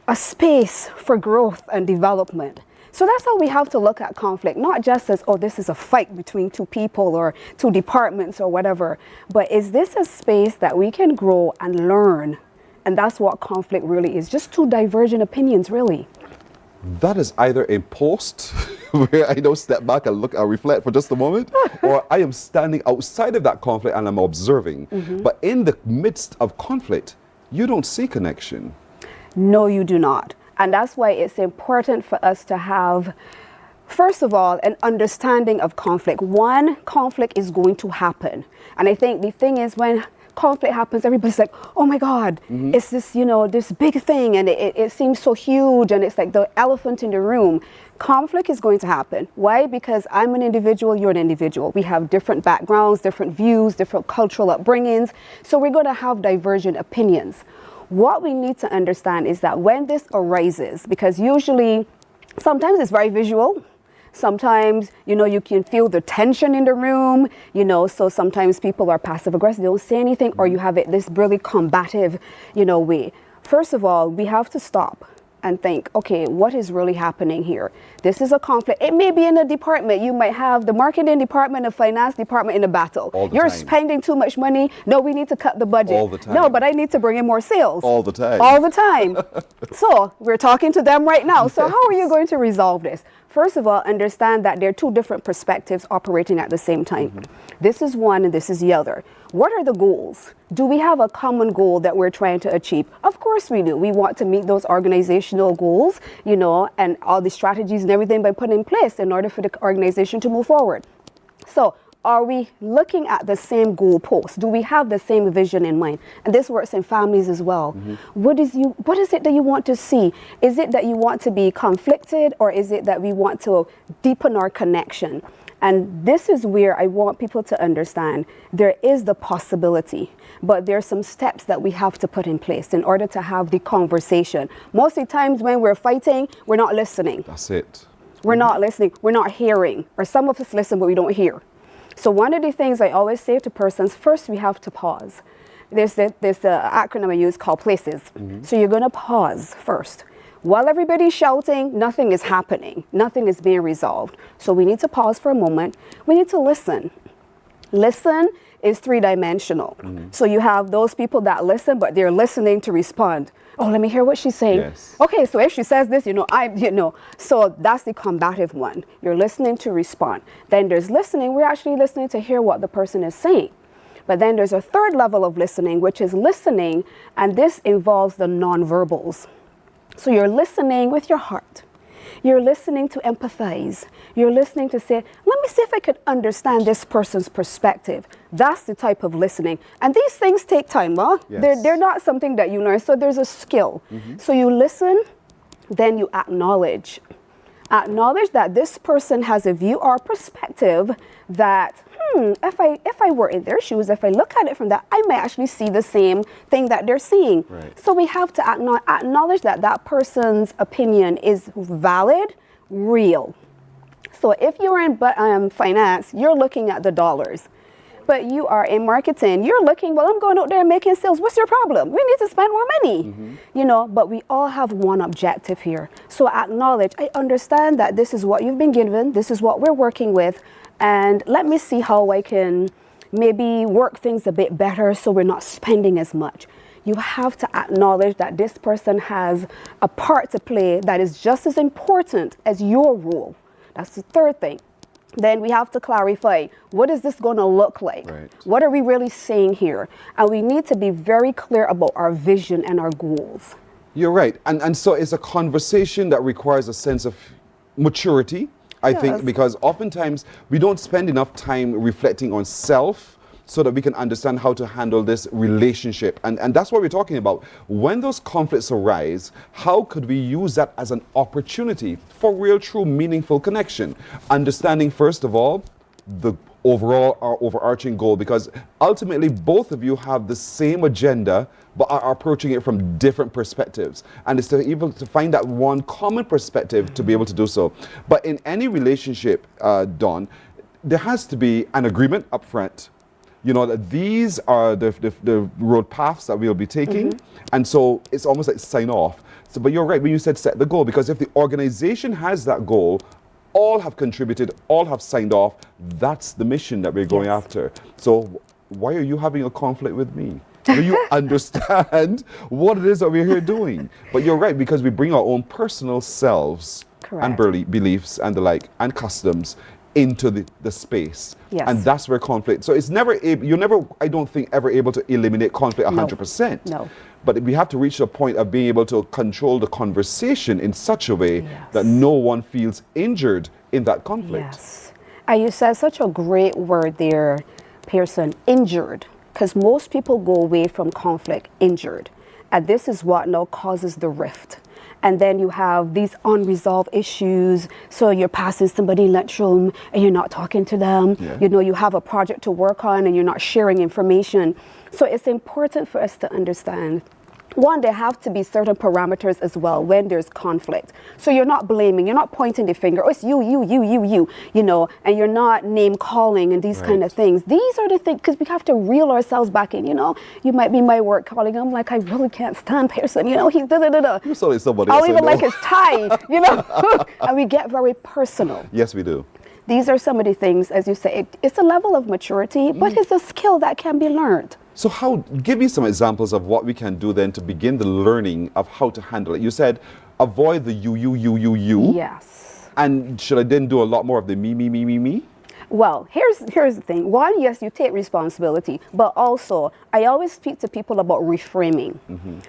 a space for growth and development. So that's how we have to look at conflict, not just as, oh, this is a fight between two people or two departments or whatever, but is this a space that we can grow and learn? And that's what conflict really is, just two divergent opinions, really. That is either a post where I don't step back and look and reflect for just a moment, or I am standing outside of that conflict and I'm observing. But in the midst of conflict, you don't see connection. No, you do not. And that's why it's important for us to have, first of all, an understanding of conflict. One, conflict is going to happen. And I think the thing is, when conflict happens, everybody's like, oh my God, it's this, this big thing, and it seems so huge, and it's like the elephant in the room. Conflict is going to happen. Why? Because I'm an individual, you're an individual. We have different backgrounds, different views, different cultural upbringings. So we're going to have divergent opinions. What we need to understand is that when this arises, because usually, sometimes it's very visual, sometimes, you can feel the tension in the room, so sometimes people are passive aggressive, they don't say anything, or you have this really combative, way. First of all, we have to stop and think, okay, what is really happening here? This is a conflict. It may be in a department. You might have the marketing department, the finance department in a battle. You're spending too much money. No, we need to cut the budget. All the time. No, but I need to bring in more sales. All the time. All the time. So we're talking to them right now. So how are you going to resolve this? First of all, understand that there are two different perspectives operating at the same time. This is one and this is the other. What are the goals? Do we have a common goal that we're trying to achieve? Of course we do. We want to meet those organizational goals, and all the strategies and everything by putting in place in order for the organization to move forward. So are we looking at the same goal post? Do we have the same vision in mind? And this works in families as well. What is it that you want to see? Is it that you want to be conflicted, or is it that we want to deepen our connection? And this is where I want people to understand there is the possibility, but there are some steps that we have to put in place in order to have the conversation. Most of the times when we're fighting, we're not listening. That's it. We're not listening. We're not hearing. Or some of us listen, but we don't hear. So one of the things I always say to persons, first we have to pause. There's the acronym I use called PLACES. So you're going to pause first. While everybody's shouting, nothing is happening. Nothing is being resolved. So we need to pause for a moment. We need to listen. Listen is three-dimensional. So you have those people that listen, but they're listening to respond. Oh, let me hear what she's saying. Yes. Okay, so if she says this, so that's the combative one. You're listening to respond. Then there's listening. We're actually listening to hear what the person is saying. But then there's a third level of listening, which is listening, and this involves the nonverbals. So you're listening with your heart. You're listening to empathize. You're listening to say, let me see if I could understand this person's perspective. That's the type of listening. And these things take time, huh? Yes. They're not something that you learn. So there's a skill. So you listen, then you acknowledge. Acknowledge that this person has a view or perspective that, if I were in their shoes, if I look at it from that, I might actually see the same thing that they're seeing. Right. So we have to acknowledge that that person's opinion is valid, real. So if you're in finance, you're looking at the dollars. But you are in marketing, you're looking, well, I'm going out there and making sales. What's your problem? We need to spend more money. But we all have one objective here. So acknowledge, I understand that this is what you've been given. This is what we're working with. And let me see how I can, maybe work things a bit better so we're not spending as much. You have to acknowledge that this person has a part to play that is just as important as your role. That's the third thing. Then we have to clarify, what is this going to look like? Right. What are we really saying here? And we need to be very clear about our vision and our goals. You're right. And so it's a conversation that requires a sense of maturity, I think, because oftentimes we don't spend enough time reflecting on self so that we can understand how to handle this relationship. And that's what we're talking about. When those conflicts arise, how could we use that as an opportunity for real, true, meaningful connection? Understanding, first of all, the overall, our overarching goal, because ultimately both of you have the same agenda, but are approaching it from different perspectives. And it's to able to find that one common perspective to be able to do so. But in any relationship, Dawn, there has to be an agreement up front. You know, that these are the road paths that we'll be taking. And so it's almost like sign off. So, but you're right when you said set the goal, because if the organization has that goal, all have contributed, all have signed off, that's the mission that we're going after. So why are you having a conflict with me? Do you understand what it is that we're here doing? But you're right, because we bring our own personal selves and beliefs and the like, and customs into the space. And that's where conflict, so it's never, you're never, I don't think, ever able to eliminate conflict 100%. No. But we have to reach a point of being able to control the conversation in such a way that no one feels injured in that conflict. Yes. And you said such a great word there, Pearson, injured. Because most people go away from conflict injured. And this is what now causes the rift. And then you have these unresolved issues. So you're passing somebody in lunchroom and you're not talking to them. You know, you have a project to work on and you're not sharing information. So it's important for us to understand, one, there have to be certain parameters as well when there's conflict. So you're not blaming, you're not pointing the finger, oh, it's you, you know, and you're not name calling and these kind of things. These are the things, because we have to reel ourselves back in, you know. You might be my work colleague, I'm like, I really can't stand Pearson, you know, he's da-da-da-da. You're selling somebody I else. don't even like his tie, you know. And we get very personal. Yes, we do. These are some of the things, as you say, it's a level of maturity, but it's a skill that can be learned. So give me some examples of what we can do then to begin the learning of how to handle it. You said, avoid the you. Yes. And should I then do a lot more of the me? Well, here's the thing. One, yes, you take responsibility, but also I always speak to people about reframing.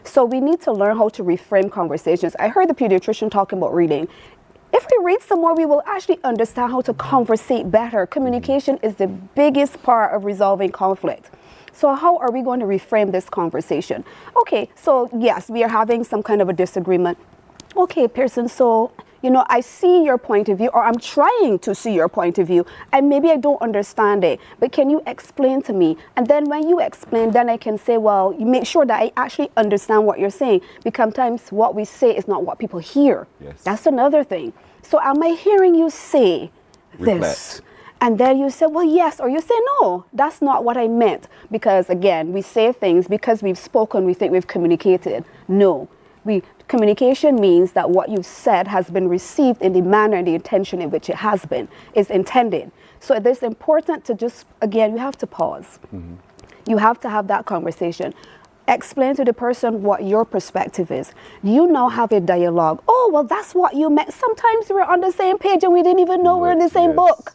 So we need to learn how to reframe conversations. I heard the pediatrician talking about reading. If we read some more, we will actually understand how to conversate better. Communication is the biggest part of resolving conflict. So how are we going to reframe this conversation? Okay, so yes, we are having some kind of a disagreement. Okay, Pearson, so, you know, I see your point of view, or I'm trying to see your point of view, and maybe I don't understand it, but can you explain to me? And then when you explain, then I can say, well, you make sure that I actually understand what you're saying, because sometimes what we say is not what people hear. That's another thing. So am I hearing you say this? And then you say, well, yes, or you say, no, that's not what I meant. Because again, we say things because we've spoken, we think we've communicated. No, communication means that what you've said has been received in the manner and the intention in which it has been, is intended. So it is important to just, again, you have to pause. You have to have that conversation. Explain to the person what your perspective is. You now have a dialogue. Oh, well, that's what you meant. Sometimes we're on the same page and we didn't even know we're in the same book.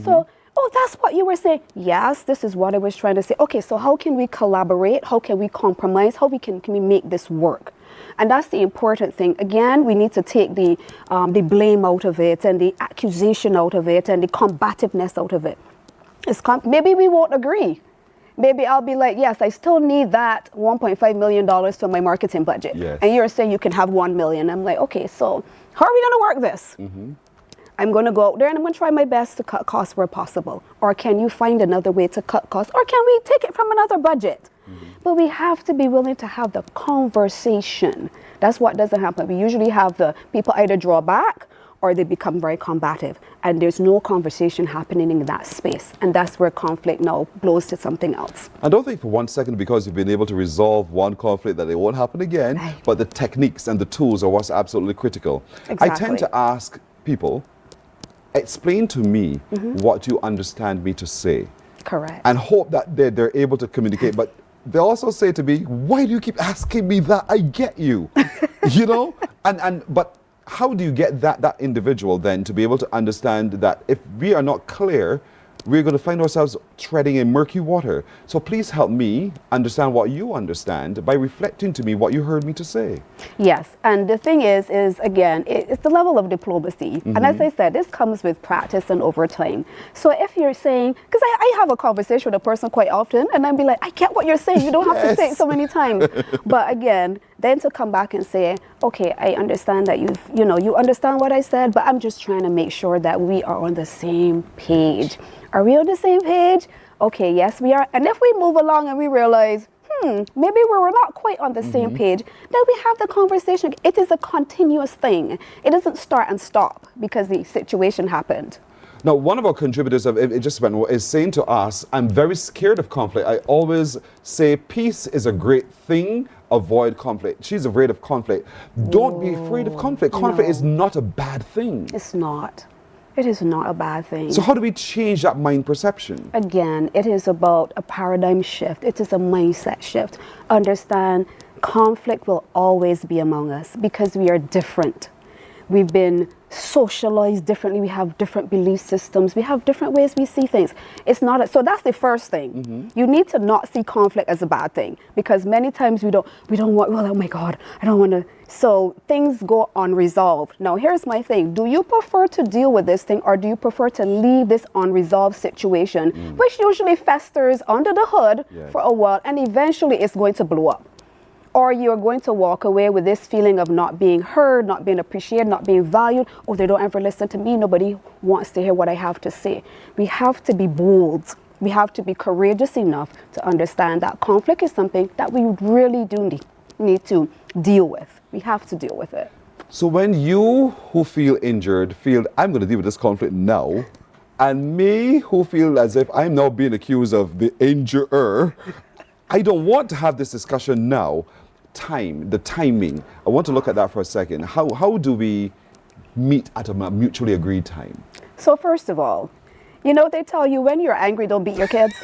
So, oh, that's what you were saying. Yes, this is what I was trying to say. Okay, so how can we collaborate? How can we compromise? How can we make this work? And that's the important thing. Again, we need to take the blame out of it and the accusation out of it and the combativeness out of it. Maybe we won't agree. Maybe I'll be like, yes, I still need that $1.5 million for my marketing budget. And you're saying you can have $1 million. I'm like, okay, so how are we going to work this? I'm going to go out there and I'm going to try my best to cut costs where possible. Or can you find another way to cut costs? Or can we take it from another budget? But we have to be willing to have the conversation. That's what doesn't happen. We usually have the people either draw back or they become very combative. And there's no conversation happening in that space. And that's where conflict now blows to something else. I don't think for one second, because you've been able to resolve one conflict, that it won't happen again. But the techniques and the tools are what's absolutely critical. I tend to ask people, explain to me what you understand me to say. Correct. and hope that they're able to communicate. But they also say to me, why do you keep asking me that? I get you, you know? But how do you get that individual then to be able to understand that if we are not clear, we're going to find ourselves treading in murky water. So please help me understand what you understand by reflecting to me what you heard me to say. Yes, and the thing is again, it's the level of diplomacy. And as I said, this comes with practice and over time. So if you're saying, because I have a conversation with a person quite often, and I'd be like, I get what you're saying. You don't have to say it so many times. But again, then to come back and say, okay, I understand that you understand what I said, but I'm just trying to make sure that we are on the same page. Are we on the same page? Okay, yes, we are. And if we move along and we realize, maybe we're not quite on the same page, then we have the conversation. It is a continuous thing. It doesn't start and stop because the situation happened. Now, one of our contributors of It Just Went is saying to us, I'm very scared of conflict. I always say peace is a great thing. Avoid conflict. She's afraid of conflict. Don't be afraid of conflict. Conflict is not a bad thing. It's not. It is not a bad thing. So how do we change that mind perception? Again, it is about a paradigm shift. It is a mindset shift. Understand, conflict will always be among us because we are different. We've been socialized differently. We have different belief systems. We have different ways we see things. It's not so that's the first thing. You need to not see conflict as a bad thing because many times we don't want, well, oh my God, I don't want to. So things go unresolved. Now here's my thing. Do you prefer to deal with this thing or do you prefer to leave this unresolved situation, which usually festers under the hood for a while and eventually it's going to blow up? Or you're going to walk away with this feeling of not being heard, not being appreciated, not being valued, or they don't ever listen to me, nobody wants to hear what I have to say. We have to be bold. We have to be courageous enough to understand that conflict is something that we really do need to deal with. We have to deal with it. So when you who feel injured feel, I'm going to deal with this conflict now, and me who feel as if I'm now being accused of the injurer, I don't want to have this discussion now. The timing. I want to look at that for a second. How do we meet at a mutually agreed time? So first of all, they tell you when you're angry, don't beat your kids.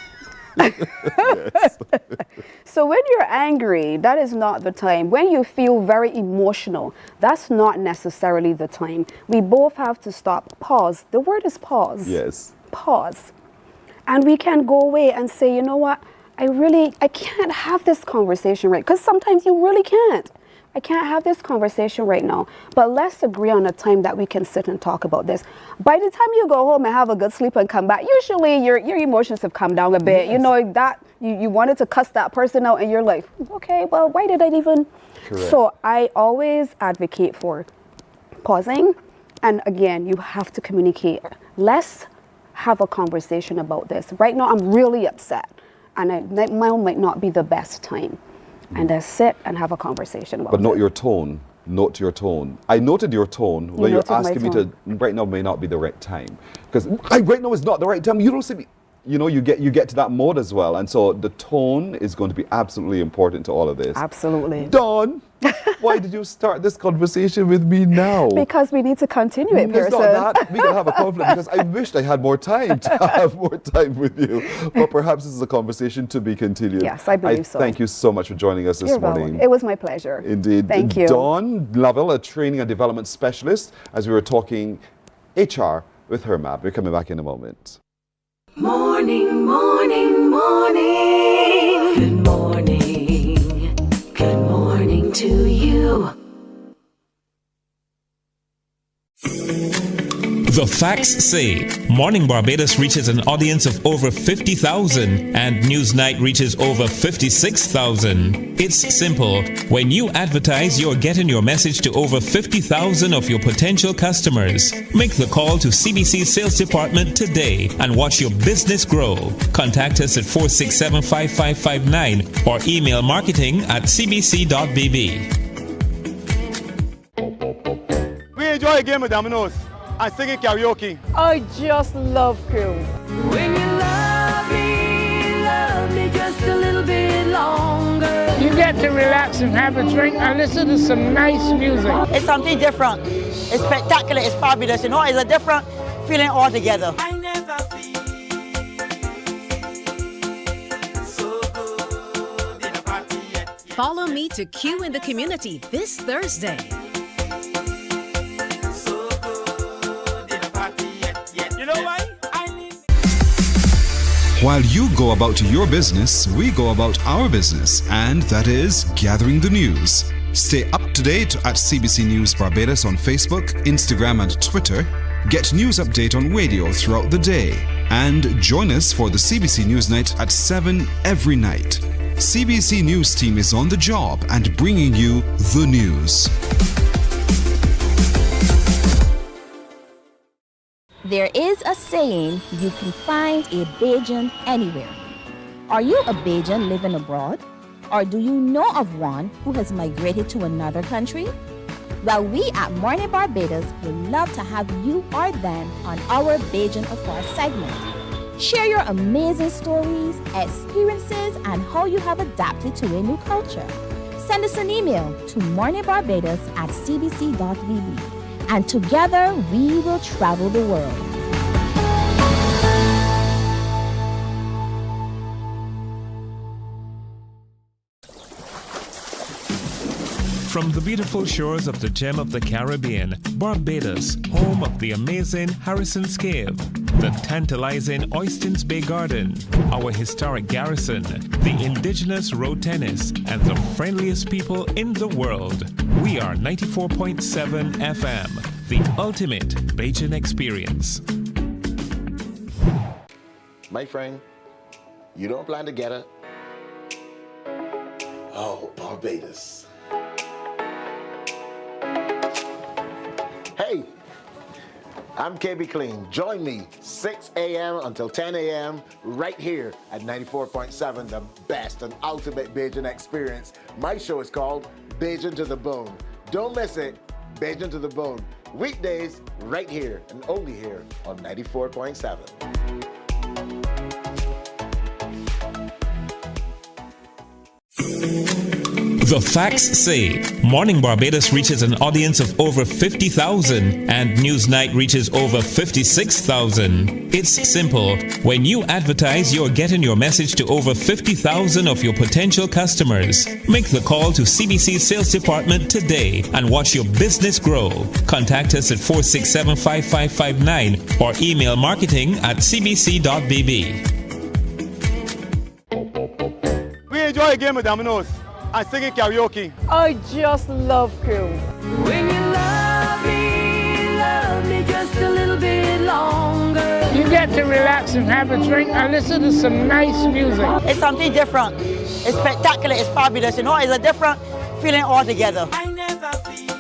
So when you're angry, that is not the time. When you feel very emotional, that's not necessarily the time. We both have to stop, pause. The word is pause. Yes. Pause. And we can go away and say, you know what? I can't have this conversation right, because sometimes you really can't. I can't have this conversation right now, but let's agree on a time that we can sit and talk about this. By the time you go home and have a good sleep and come back, usually your emotions have come down a bit. Yes. That you wanted to cuss that person out and you're like, okay, well, why did I even? Correct. So I always advocate for pausing. And again, you have to communicate. Let's have a conversation about this. Right now, I'm really upset. And that might not be the best time. And then sit and have a conversation about it. But note your tone. Note your tone. I noted your tone when you're asking me to, right now may not be the right time. Because right now is not the right time. You don't see me. You get to that mode as well. And so the tone is going to be absolutely important to all of this. Absolutely. Dawn, why did you start this conversation with me now? Because we need to continue it, Pearson. It's not that. We can have a conflict because I wished I had more time to have more time with you. But perhaps this is a conversation to be continued. Yes, I believe so. Thank you so much for joining us this morning. Welcome. It was my pleasure. Indeed. Thank you. Dawn Lovell, a training and development specialist, as we were talking HR with her map. We're coming back in a moment. Morning, morning, morning. Good morning. Good morning to you. The facts say Morning Barbados reaches an audience of over 50,000 and Newsnight reaches over 56,000. It's simple. When you advertise, you're getting your message to over 50,000 of your potential customers. Make the call to CBC Sales Department today and watch your business grow. Contact us at 467-5559 or email marketing@cbc.bb. We enjoy a game of dominoes and singing karaoke. I just love crew. When you love me just a little bit longer. You get to relax and have a drink and listen to some nice music. It's something different. It's spectacular. It's fabulous. It's a different feeling altogether. I never feel Follow me to Q in the Community this Thursday. You know why? While you go about your business, we go about our business, and that is gathering the news. Stay up to date at CBC News Barbados on Facebook, Instagram, and Twitter. Get news update on radio throughout the day. And join us for the CBC News Night at 7 every night. CBC News team is on the job and bringing you the news. There is a saying, you can find a Bajan anywhere. Are you a Bajan living abroad? Or do you know of one who has migrated to another country? Well, we at Mornin Barbados would love to have you or them on our Bajan Afar segment. Share your amazing stories, experiences, and how you have adapted to a new culture. Send us an email to morninbarbados@cbc.bb. And together we will travel the world. From the beautiful shores of the gem of the Caribbean, Barbados, home of the amazing Harrison's Cave, the tantalizing Oystins Bay Garden, our historic garrison, the indigenous road tennis, and the friendliest people in the world. We are 94.7 FM, the ultimate Bajan experience. My friend, you don't plan to get it? Oh, Barbados. Hey, I'm KB Clean. Join me 6 a.m. until 10 a.m. right here at 94.7, the best and ultimate Bajan experience. My show is called Bajan to the Bone. Don't miss it, Bajan to the Bone. Weekdays right here and only here on 94.7. The facts say Morning Barbados reaches an audience of over 50,000 and Newsnight reaches over 56,000. It's simple. When you advertise, you're getting your message to over 50,000 of your potential customers. Make the call to CBC Sales Department today and watch your business grow. Contact us at 467-5559 or email marketing@cbc.bb. We enjoy a game of dominoes and singing karaoke. I just love cruise. When you love me just a little bit longer. You get to relax and have a drink and listen to some nice music. It's something different. It's spectacular. It's fabulous. You know, it's a different feeling altogether. I never feel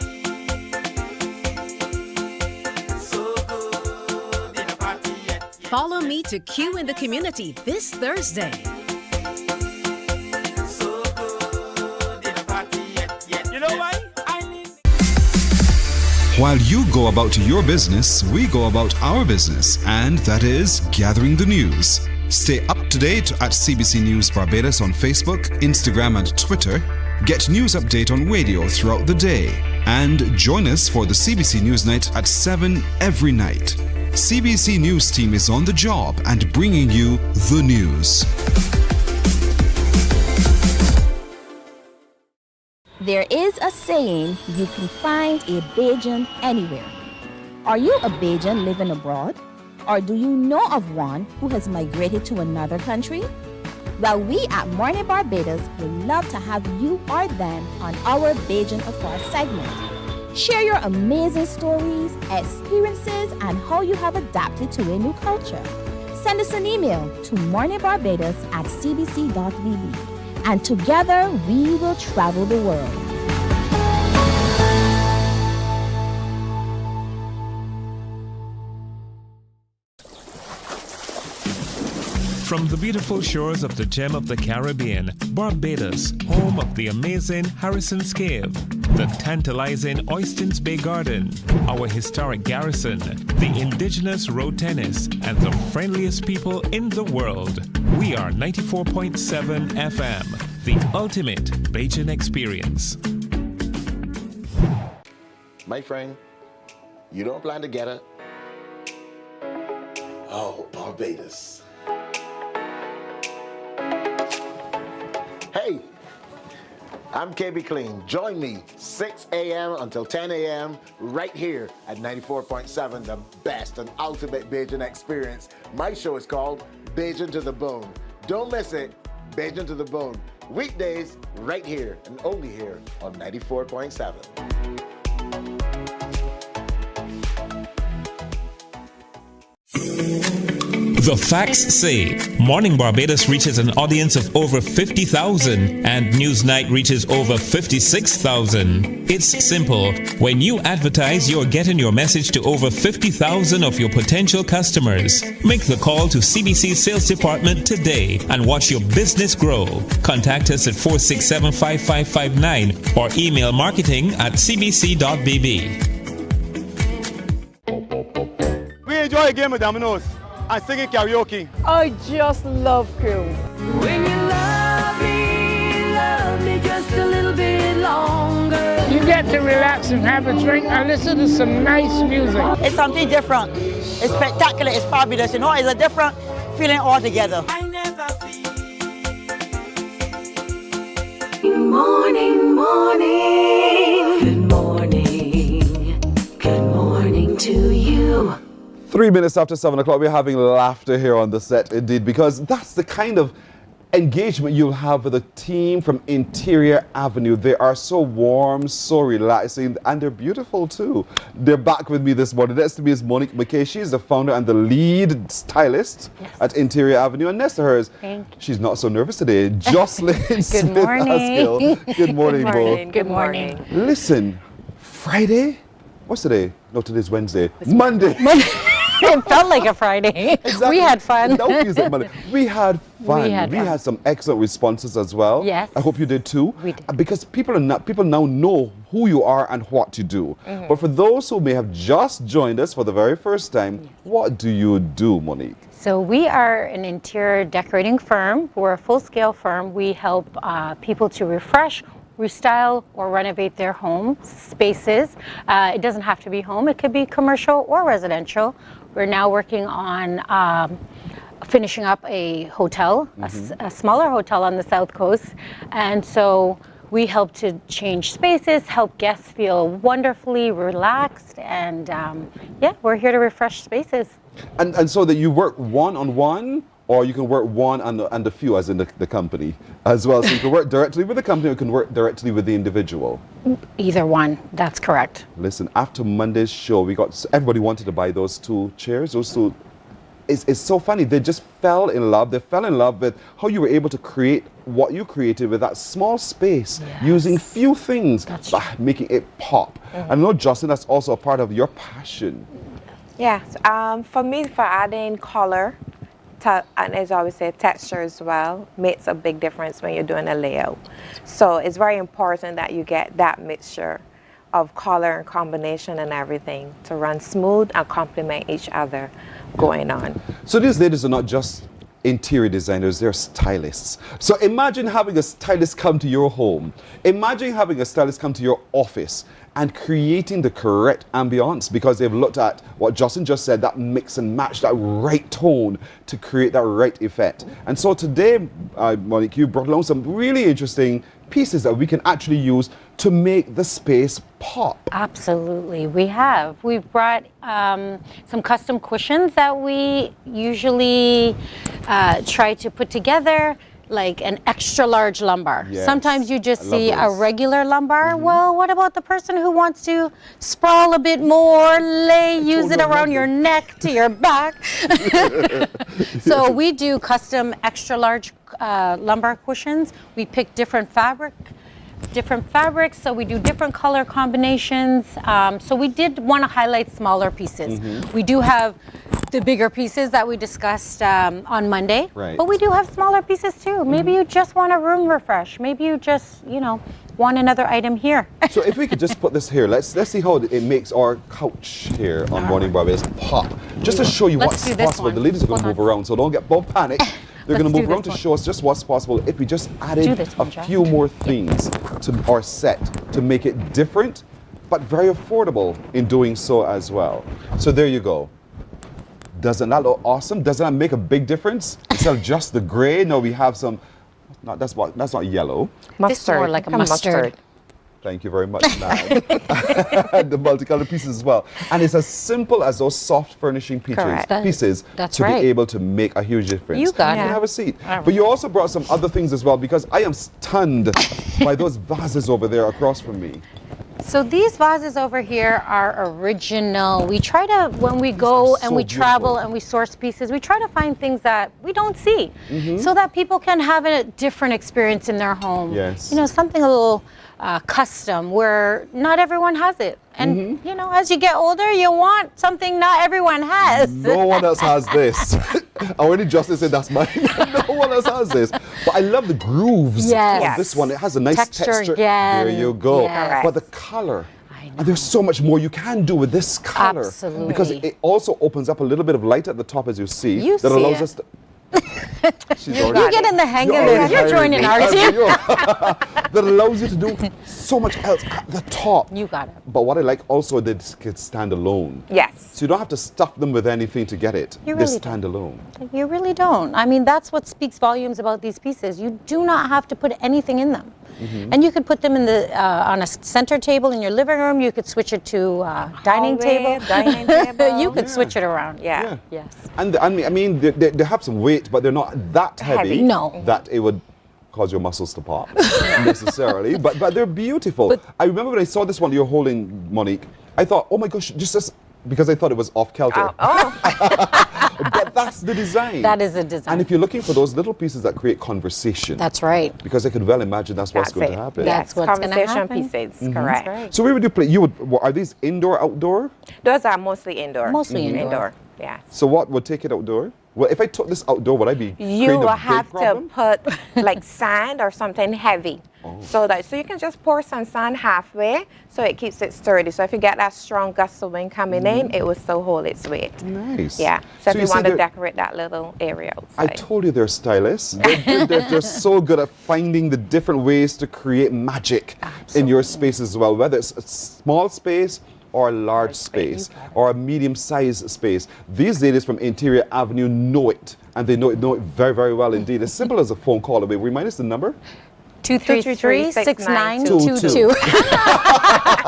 so good in a party yet. Follow me to Q in the Community this Thursday. You know why? While you go about your business, we go about our business, and that is gathering the news. Stay up to date at CBC News Barbados on Facebook, Instagram, and Twitter. Get news update on radio throughout the day. And join us for the CBC News Night at 7 every night. CBC News team is on the job and bringing you the news. There is a saying, you can find a Bajan anywhere. Are you a Bajan living abroad? Or do you know of one who has migrated to another country? Well, we at Mornin Barbados would love to have you or them on our Bajan Afar segment. Share your amazing stories, experiences, and how you have adapted to a new culture. Send us an email to morninbarbados@cbc.bb. And together we will travel the world. From the beautiful shores of the gem of the Caribbean, Barbados, home of the amazing Harrison's Cave, the tantalizing Oystins Bay Garden, our historic garrison, the indigenous road tennis, and the friendliest people in the world. We are 94.7 FM, the ultimate Bajan experience. My friend, you don't plan to get it? Oh, Barbados. I'm KB Clean. Join me 6 a.m. until 10 a.m. right here at 94.7, the best and ultimate Bajan experience. My show is called Bajan to the Bone. Don't miss it. Bajan to the Bone. Weekdays right here and only here on 94.7. The facts say Morning Barbados reaches an audience of over 50,000 and Newsnight reaches over 56,000. It's simple. When you advertise, you're getting your message to over 50,000 of your potential customers. Make the call to CBC Sales Department today and watch your business grow. Contact us at 467-5559 or email marketing@cbc.bb. We enjoy a game of dominoes and singing karaoke. I just love crew. When you love me just a little bit longer. You get to relax and have a drink and listen to some nice music. It's something different. It's spectacular. It's fabulous. You know, it's a different feeling altogether. Morning, morning. Good morning. Good morning to you. 3 minutes after 7 o'clock, we're having laughter here on the set, indeed, because that's the kind of engagement you'll have with a team from Interior Avenue. They are so warm, so relaxing, and they're beautiful too. They're back with me this morning. Next to me is Monique McKay. She's the founder and the lead stylist at Interior Avenue. And next to her is, she's not so nervous today, Jocelyn Smith Haskell. Good morning, both. Good morning. Listen, Friday? What's today? No, today's Wednesday. Monday. It felt like a Friday. Exactly. We had fun. Don't use it, Monday. We had fun. We had some excellent responses as well. Yes. I hope you did too. We did. Because people now know who you are and what you do. But for those who may have just joined us for the very first time, what do you do, Monique? So we are an interior decorating firm. We're a full-scale firm. We help people to refresh, restyle, or renovate their home spaces. It doesn't have to be home. It could be commercial or residential. We're now working on finishing up a hotel, a smaller hotel on the South Coast. And so we help to change spaces, help guests feel wonderfully relaxed, and we're here to refresh spaces. And so that you work one-on-one, or you can work one and a few, as in the company as well. So you can work directly with the company, or you can work directly with the individual. Either one, that's correct. Listen, after Monday's show, everybody wanted to buy those two chairs. Those two, it's so funny. They just fell in love. They fell in love with how you were able to create what you created with that small space, using few things, but making it pop. I know, Justin, that's also a part of your passion. Yes, for me, for adding color, and as I always say, texture as well, makes a big difference when you're doing a layout. So it's very important that you get that mixture of color and combination and everything to run smooth and complement each other going on. So these ladies are not just interior designers, they're stylists. So imagine having a stylist come to your home. Imagine having a stylist come to your office and creating the correct ambiance, because they've looked at what Justin just said, that mix and match, that right tone to create that right effect. And so today, Monique, you brought along some really interesting pieces that we can actually use to make the space pop. Absolutely, we have. We've brought some custom cushions that we usually try to put together, like an extra large lumbar. Yes. Sometimes you just see a regular lumbar. Well, what about the person who wants to sprawl a bit more, use it around your neck to your back? So we do custom extra large lumbar cushions. We pick different fabrics, so we do different color combinations. So we did want to highlight smaller pieces. We do have the bigger pieces that we discussed on Monday, but we do have smaller pieces too. Maybe you just want a room refresh. Maybe you just, want another item here. So if we could just put this here, let's see how it makes our couch here on Morning Barbados pop. Just to show you what's possible. The ladies are going to move around, so don't panic. They're going to move around to show us just what's possible if we just added a few more things to our set to make it different, but very affordable in doing so as well. So there you go. Doesn't that look awesome? Doesn't that make a big difference? Instead of just the gray, now we have some That's not yellow. Mustard. This is more like a mustard. Thank you very much, Nad. The multicolored pieces as well. And it's as simple as those soft furnishing pieces That's to right. be able to make a huge difference. You got You can it. have a seat. But you also brought some other things as well, because I am stunned by those vases over there across from me. So these vases over here are original. We try to, when we go and we travel and we source pieces, we try to find things that we don't see, so that people can have a different experience in their home. Yes. You know, something a little custom where not everyone has it. And you know, as you get older, you want something not everyone has. No one else has this. I already just said that's mine. No one else has this. But I love the grooves of this one. It has a nice texture. Again. There you go. Yes. But the color. And there's so much more you can do with this color. Absolutely. Because it also opens up a little bit of light at the top, as you see. You that see allows it. us to... You get in the hang of it. You're joining our team. That allows you to do so much else at the top. You got it. But what I like also, they can stand alone. Yes. So you don't have to stuff them with anything to get it. You They really stand alone. You really don't. I mean, that's what speaks volumes about these pieces. You do not have to put anything in them. And you could put them in the on a center table in your living room. You could switch it to dining table. You could switch it around. Yeah. Yes. And I mean, they have some weight, but they're not that heavy. No. That it would cause your muscles to pop necessarily. But they're beautiful. I remember when I saw this one you're holding, Monique, I thought, oh my gosh, just as, because I thought it was off kilter. But that's the design. That is a design. And if you're looking for those little pieces that create conversation. That's right. Because I could well imagine that's what's going to happen. That's what's going to Conversation happen. pieces, correct. Right. So where would you play? Are these indoor, outdoor? Those are mostly indoor. Mostly indoor. Yeah. So what would take it outdoor? Well, if I took this outdoor, would I be You will have to put like sand or something heavy. So you can just pour some sand halfway so it keeps it sturdy. So if you get that strong gust of wind coming in, it will still hold its weight. Nice. Yeah. So if you you want see to decorate that little area outside. I told you they're stylists. They're so good at finding the different ways to create magic in your space as well, whether it's a small space or a large space or a medium-sized space. These ladies from Interior Avenue know it, and they know it very, very well indeed. As simple as a phone call away. Remind us the number? 233-6922.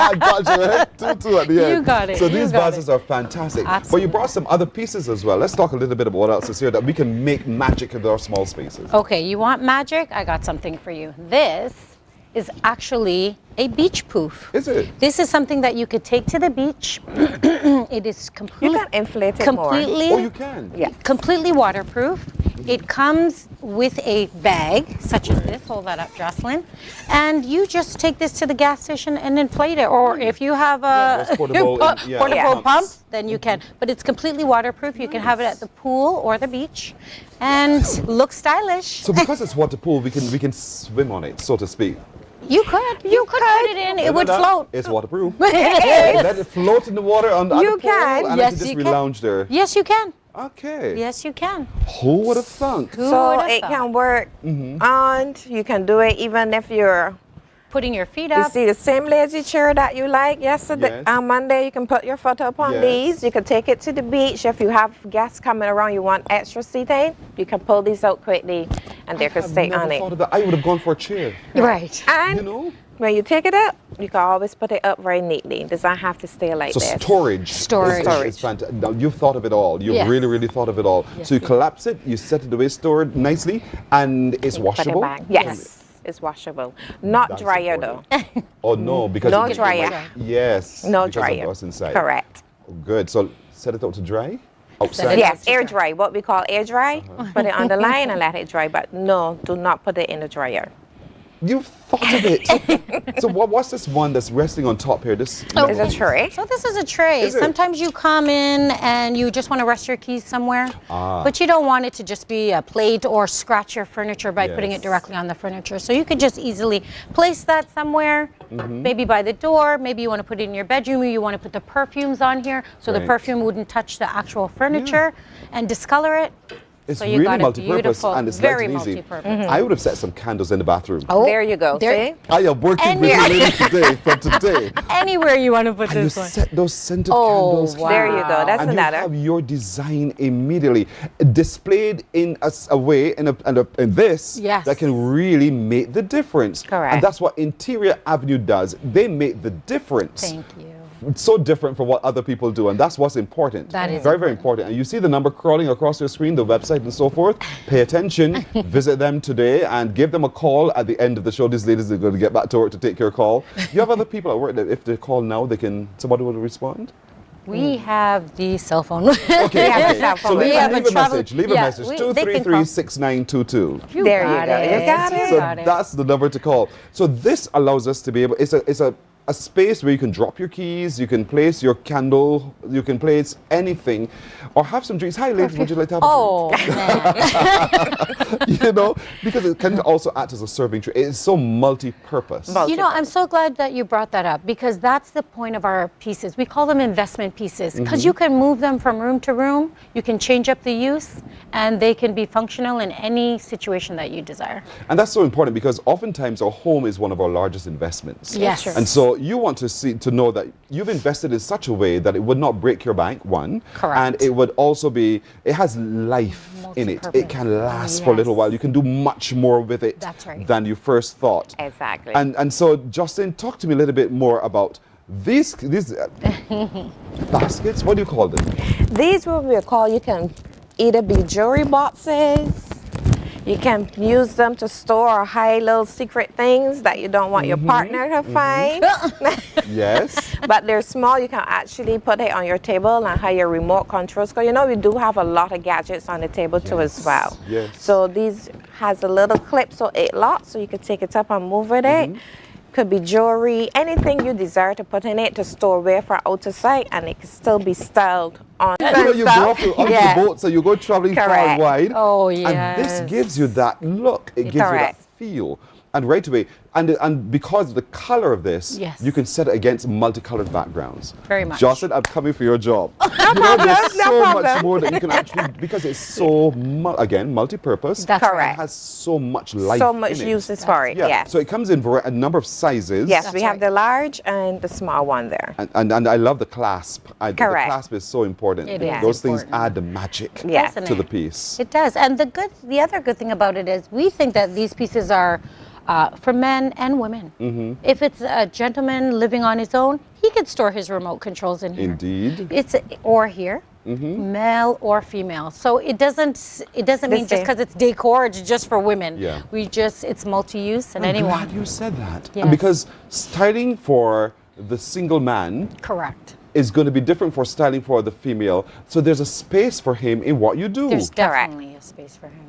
I got you, right? 22 at the end. You got it. So these vases are fantastic. Absolutely. But you brought some other pieces as well. Let's talk a little bit about what else is here that we can make magic in our small spaces. Okay, you want magic? I got something for you. This is actually a beach poof. Is it? This is something that you could take to the beach. It is completely... You can inflate it completely, more. Oh, you can? Yeah. Completely waterproof. It comes with a bag, such as this. Hold that up, Jocelyn. And you just take this to the gas station and inflate it. Or if you have a portable pump, then you can. But it's completely waterproof. You can have it at the pool or the beach and look stylish. So because it's waterproof, we can swim on it, so to speak. You could put it in. It would float. It's waterproof. It Let it float in the water on the pool, and I Yes, can just you lounge there. Yes, you can. Okay. Yes, you can. Who would have thunk? So it can work on, you can do it even if you're putting your feet You up. see the same lazy chair that you like yesterday? On Monday, you can put your foot up on these. You can take it to the beach. If you have guests coming around, you want extra seating, you can pull these out quickly and they can stay on it. I would have gone for a chair. Right. And when you take it up, you can always put it up very neatly. It does not have to stay like So this. storage. Storage. Is fantastic. Now, you've thought of it all. You've Yes. really thought of it all. Yes, so you we collapse it, you set it away, store it nicely, and it's Put it washable? back. Yes, it's washable. Not That's dryer though. Oh, no, because No it- dryer. Yes. No because of dryer. what's inside. Correct. Oh, good. So set it out to dry? Outside? Yes, air dry. What we call air dry. Put it on the line and let it dry. But no, do not put it in the dryer. You've thought of it. So what's this one that's resting on top here? This It's a tray. So this is a tray. Is it? Sometimes you come in and you just want to rest your keys somewhere, Ah. but you don't want it to just be a plate or scratch your furniture by putting it directly on the furniture. So you could just easily place that somewhere, maybe by the door. Maybe you want to put it in your bedroom. Or you want to put the perfumes on here so the Right. perfume wouldn't touch the actual furniture and discolor it. It's So you really got a multi-purpose beautiful, and it's very light and easy. multi-purpose. I would have set some candles in the bathroom. Oh, There you go. See? I am working with you ladies today from today. Anywhere you want to put And you this one. set those scented Oh, candles. wow. There you go. That's and another. you have your design immediately displayed in a way in this Yes. that can really make the difference. Correct. And that's what Interior Avenue does. They make the difference. Thank you. It's so different from what other people do, and that's what's important. That is very, very important. And you see the number crawling across your screen, the website and so forth. Pay attention, visit them today, and give them a call at the end of the show. These ladies are going to get back to work to take your call. You have other people at work that if they call now, somebody will respond? We have the cell phone. Okay, so leave a message. Leave a yeah, message. they can 233-6922. There you go. You got it. So that's the number to call. So this allows us to be able. It's a space where you can drop your keys, you can place your candle, you can place anything, or have some drinks. Hi, ladies, would you like to have a drink? You know, because it can also act as a serving tray. It's so multi-purpose. You know, I'm so glad that you brought that up because that's the point of our pieces. We call them investment pieces because you can move them from room to room, you can change up the use, and they can be functional in any situation that you desire. And that's so important because oftentimes our home is one of our largest investments. Yes. And so you want to know that you've invested in such a way that it would not break your bank, one. Correct. And it would also be, it has life in it. It can last for a little while. You can do much more with it than you first thought. Exactly. And so, Justin, talk to me a little bit more about these baskets. What do you call them? These will be called, you can either be jewelry boxes, you can use them to store or hide little secret things that you don't want your partner to find. Yes. But they're small, you can actually put it on your table and have your remote controls. Because you know we do have a lot of gadgets on the table too as well. Yes. So these has a little clip, so it locks, so you can take it up and move with it. Could be jewelry, anything you desire to put in it to store away for outer sight, and it can still be styled on. You know, you go off the boat, so you go traveling far and wide. Oh, yes. And this gives you that look. It gives you that feel. And right away, and because of the color of this, you can set it against multicolored backgrounds. Very much. Jocelyn, I'm coming for your job. There's so much more that you can actually, because it's so, again, multi-purpose. That's correct. It has so much life So much in it. uses for it, yes. So it comes in a number of sizes. Yes, we have the large and the small one there. And I love the clasp. The Correct. clasp is so important. It is Those things add the magic to the piece. It does. And the other good thing about it is we think that these pieces are for men and women. If it's a gentleman living on his own, he could store his remote controls in here. Indeed. Or here, male or female. So it doesn't mean just because it's decor, it's just for women. Yeah. It's multi-use and I'm anyone. glad you said that. Yes. And because styling for the single man Correct. is going to be different for styling for the female. So there's a space for him in what you do. There's definitely a space for him.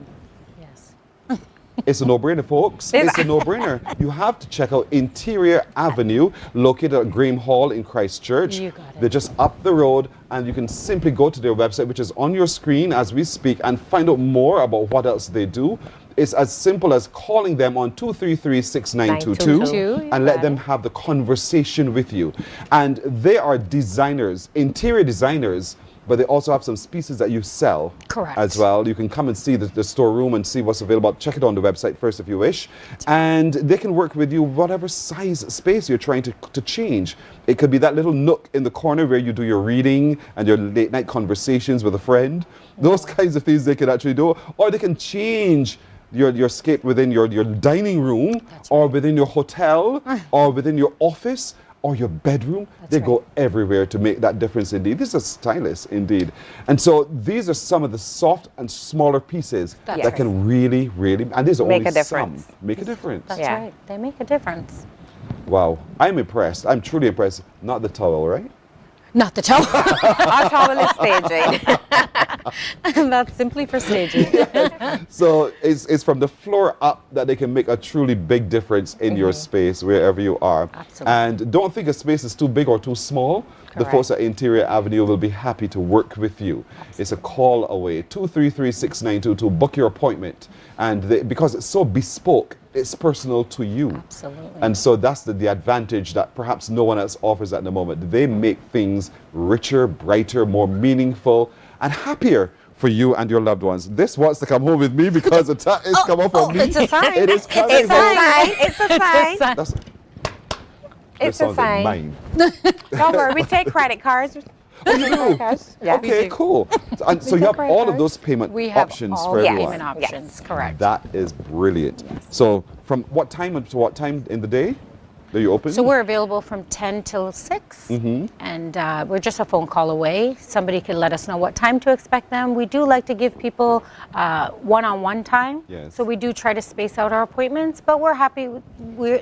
Yes. It's a no-brainer, folks. It's a no-brainer. You have to check out Interior Avenue, located at Graham Hall in Christchurch. You got it. They're just up the road, and you can simply go to their website, which is on your screen as we speak, and find out more about what else they do. It's as simple as calling them on 233-6922 and let them have the conversation with you. And they are designers, interior designers, but they also have some pieces that you sell as well. You can come and see the storeroom and see what's available. Check it on the website first if you wish. And they can work with you whatever size space you're trying to change. It could be that little nook in the corner where you do your reading and your late night conversations with a friend. Those kinds of things they can actually do. Or they can change your scape within your dining room or within your hotel or within your office or your bedroom. They go everywhere to make that difference indeed. This is stylish indeed. And so these are some of the soft and smaller pieces that can really, really, and these are Make only a difference. some, make a difference. That's right. They make a difference. Wow, I'm impressed. I'm truly impressed. Not the towel, right? Not the towel. Our towel is staging. That's simply for staging. So it's from the floor up that they can make a truly big difference in your space wherever you are. Absolutely. And don't think a space is too big or too small. The folks at Interior Avenue will be happy to work with you. It's a call away, 233-6922. Book your appointment. And because it's so bespoke, it's personal to you. Absolutely. And so that's the advantage that perhaps no one else offers at the moment. They make things richer, brighter, more meaningful, and happier for you and your loved ones. This wants to come home with me because the tap is come off on me. It's a sign. It is coming It's a sign. It's a sign. That's, It's a sign. Mine. Don't worry, we take credit cards. Oh, you do? Yeah. Okay, cool. And so you have all of those payment We have options all for the everyone. payment options, correct. That is brilliant. So from what time to what time in the day are you open? So we're available from 10 till 6, and we're just a phone call away. Somebody can let us know what time to expect them. We do like to give people one-on-one time. Yes. So we do try to space out our appointments, but we're happy.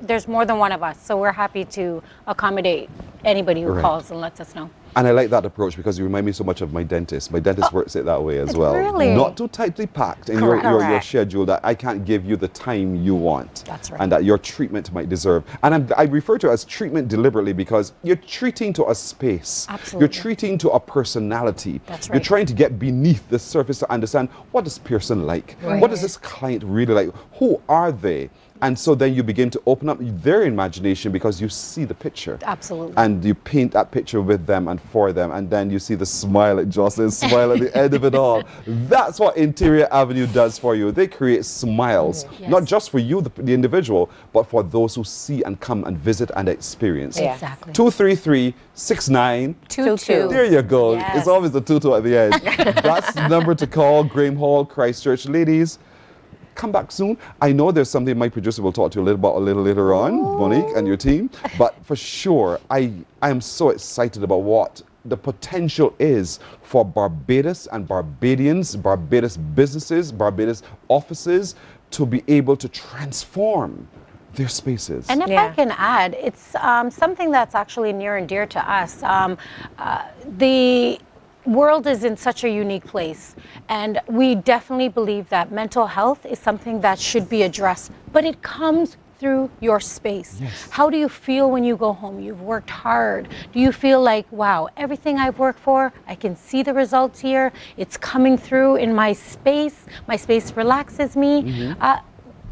There's more than one of us, so we're happy to accommodate anybody who Right. calls and lets us know. And I like that approach because you remind me so much of my dentist. My dentist works it that way as well. Really? Not too tightly packed in your Correct. schedule that I can't give you the time you want. That's right. And that your treatment might deserve. And I refer to it as treatment deliberately because you're treating to a space. Absolutely. You're treating to a personality. That's You're right. trying to get beneath the surface to understand what is Pearson like? Right. What is this client really like? Who are they? And so then you begin to open up their imagination because you see the picture. Absolutely. And you paint that picture with them and for them. And then you see the smile, like Jocelyn's smile at the end of it all. That's what Interior Avenue does for you. They create smiles, Yes. not just for you, the individual, but for those who see and come and visit and experience. Yeah. Exactly. 233-6922. There you go. Yes. It's always the tutu at the end. That's the number to call. Graham Hall, Christchurch. Ladies, come back soon. I know there's something my producer will talk to you a little later on, Monique and your team. But for sure, I am so excited about what the potential is for Barbados and Barbadians, Barbados businesses, Barbados offices to be able to transform their spaces. And if I can add, it's something that's actually near and dear to us. The world is in such a unique place, and we definitely believe that mental health is something that should be addressed, but it comes through your space. Yes. How do you feel when you go home? You've worked hard. Do you feel like, wow, everything I've worked for, I can see the results here, it's coming through in my space relaxes me.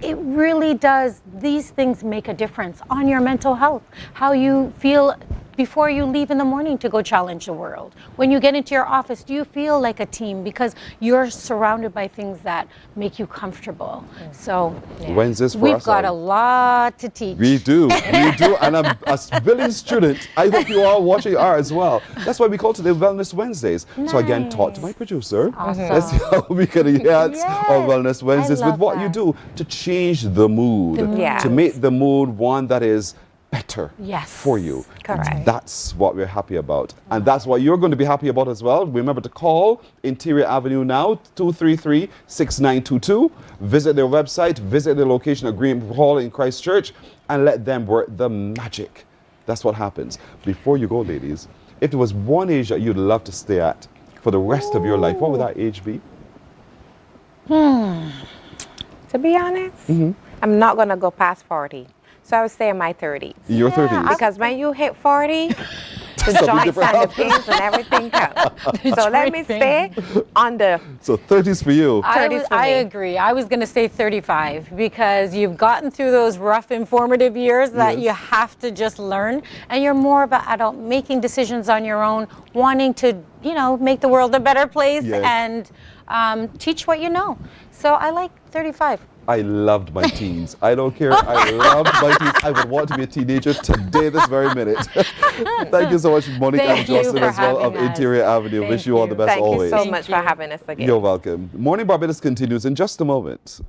It really does. These things make a difference on your mental health, how you feel before you leave in the morning to go challenge the world. When you get into your office, do you feel like a team because you're surrounded by things that make you comfortable? So Wednesdays for we've us got all. a lot to teach. We do. And I'm a brilliant student. I hope you all watching are as well. That's why we call today Wellness Wednesdays. So again, talk to my producer. Awesome. Let's see how we can enhance our Wellness Wednesdays with love what you that. do to change the mood, Yes. to make the mood one that is better Yes. for you. Correct. That's what we're happy about. And that's what you're going to be happy about as well. Remember to call Interior Avenue now, 233-6922. Visit their website, visit their location at Green Hall in Christchurch, and let them work the magic. That's what happens. Before you go, ladies, if there was one age that you'd love to stay at for the rest of your life, what would that age be? To be honest, I'm not going to go past 40. So I would stay in my 30s. In your 30s? Because when you hit 40, the Something joints different and the happens. pains and everything come. So let me stay on the So 30s for you. I agree. I was going to say 35 because you've gotten through those rough, informative years that you have to just learn, and you're more of an adult making decisions on your own, wanting to, make the world a better place and teach what you know. So I like 35. I loved my teens. I don't care. I loved my teens. I would want to be a teenager today, this very minute. Thank you so much, Monique and Thank you Jocelyn for as well of having us. Interior Avenue. Thank Wish you all the best Thank always. you so much for having us again. You're welcome. Morning Barbados continues in just a moment.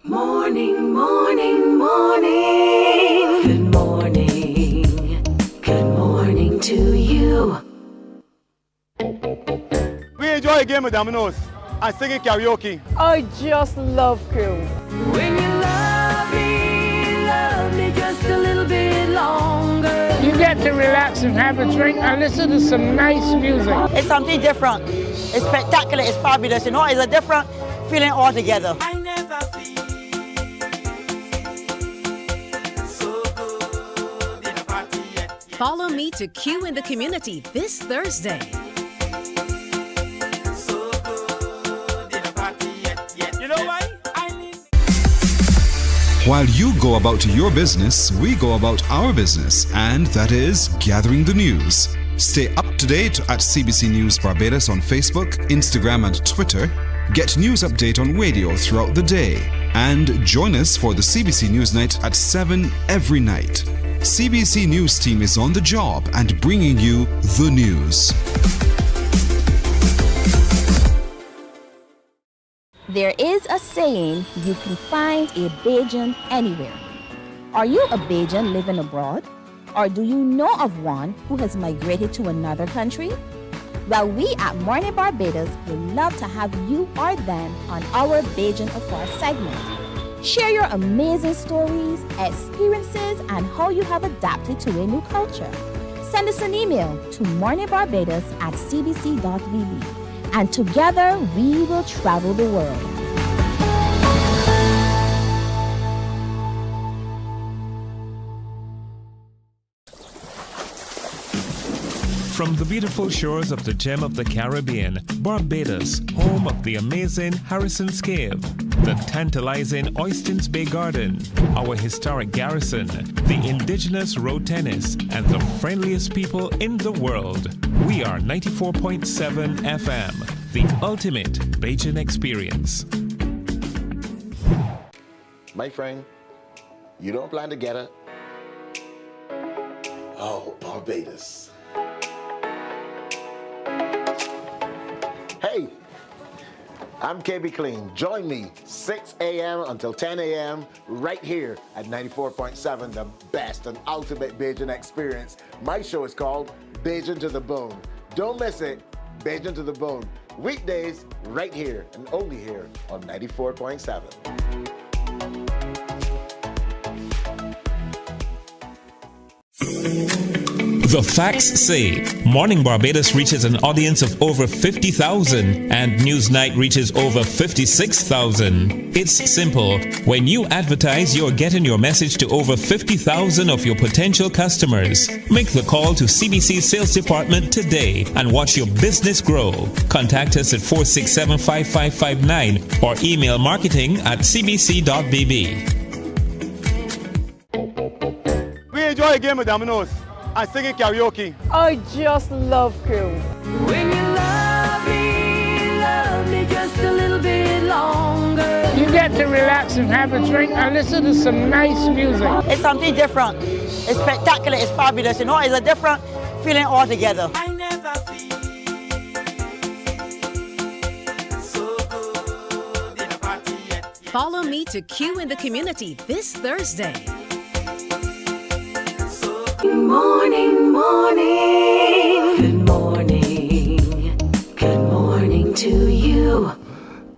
Morning, morning, morning. Good morning. Good morning to you. We enjoy a game of dominoes and singing karaoke. I just love crew. When you love me just a little bit longer. You get to relax and have a drink and listen to some nice music. It's something different. It's spectacular. It's fabulous. It's a different feeling altogether. I never feel so good in a party yet. Follow me to Q in the Community this Thursday. So good in a party yet. You know why? While you go about your business, we go about our business, and that is gathering the news. Stay up to date at CBC News Barbados on Facebook, Instagram and Twitter. Get news update on radio throughout the day. And join us for the CBC News Night at 7 every night. CBC News team is on the job and bringing you the news. There is a saying, you can find a Bajan anywhere. Are you a Bajan living abroad? Or do you know of one who has migrated to another country? Well, we at Mornin Barbados would love to have you or them on our Bajan Affair segment. Share your amazing stories, experiences, and how you have adapted to a new culture. Send us an email to morninbarbados@cbc.vb. And together we will travel the world. From the beautiful shores of the gem of the Caribbean, Barbados, home of the amazing Harrison's Cave, the tantalizing Oystins Bay Garden, our historic garrison, the indigenous road tennis, and the friendliest people in the world. We are 94.7 FM, the ultimate Bajan experience. My friend, you don't plan to get it? Oh, Barbados. Hey, I'm KB Clean. Join me 6 a.m. until 10 a.m. right here at 94.7, the best and ultimate Bajan experience. My show is called Bajan to the Bone. Don't miss it, Bajan to the Bone. Weekdays right here and only here on 94.7. The facts say Morning Barbados reaches an audience of over 50,000 and Newsnight reaches over 56,000. It's simple. When you advertise, you're getting your message to over 50,000 of your potential customers. Make the call to CBC Sales Department today and watch your business grow. Contact us at 467-5559 or email marketing@cbc.bb. We enjoy a game of dominoes and singing karaoke. I just love cruise. When you love me just a little bit longer. You get to relax and have a drink and listen to some nice music. It's something different. It's spectacular. It's fabulous. You know, it's a different feeling altogether. I never feel so good in a party yet. Follow me to Q in the Community this Thursday. Morning, morning. Good morning. Good morning to you.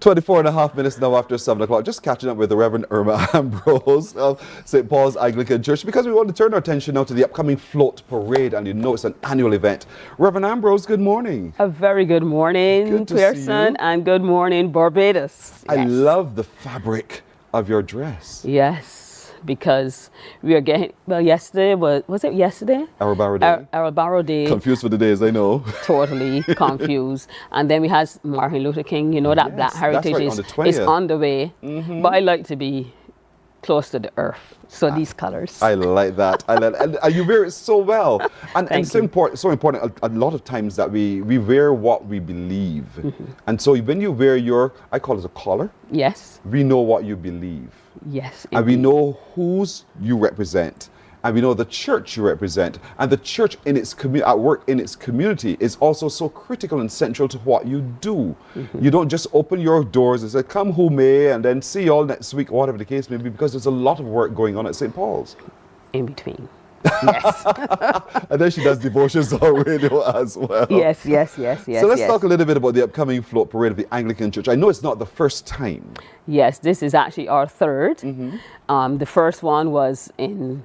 24 and a half minutes now after 7 o'clock. Just catching up with the Reverend Irma Ambrose of St. Paul's Anglican Church because we want to turn our attention now to the upcoming float parade, and you know it's an annual event. Reverend Ambrose, good morning. A very good morning, Pearson, and good morning, Barbados. I love the fabric of your dress. Yes. Because we are getting, well, yesterday, was it yesterday? Arabaro Day. Arabaro Day. Confused with the days, I know. Totally confused. And then we had Martin Luther King, you know, that Black Heritage is on the way. Mm-hmm. But I like to be close to the earth. So these colors. I like that. And you wear it so well. And it's so important a lot of times that we wear what we believe. Mm-hmm. And so when you wear your, I call it a collar. Yes. We know what you believe. Yes. And we know whose you represent. And we know the church you represent. And the church in its at work in its community is also so critical and central to what you do. Mm-hmm. You don't just open your doors and say, come who may, and then see you all next week, whatever the case may be, because there's a lot of work going on at St. Paul's. In between. Yes. And then she does devotions on radio as well. Yes. So let's talk a little bit about the upcoming float parade of the Anglican Church. I know it's not the first time. Yes, this is actually our third. Mm-hmm. The first one was in...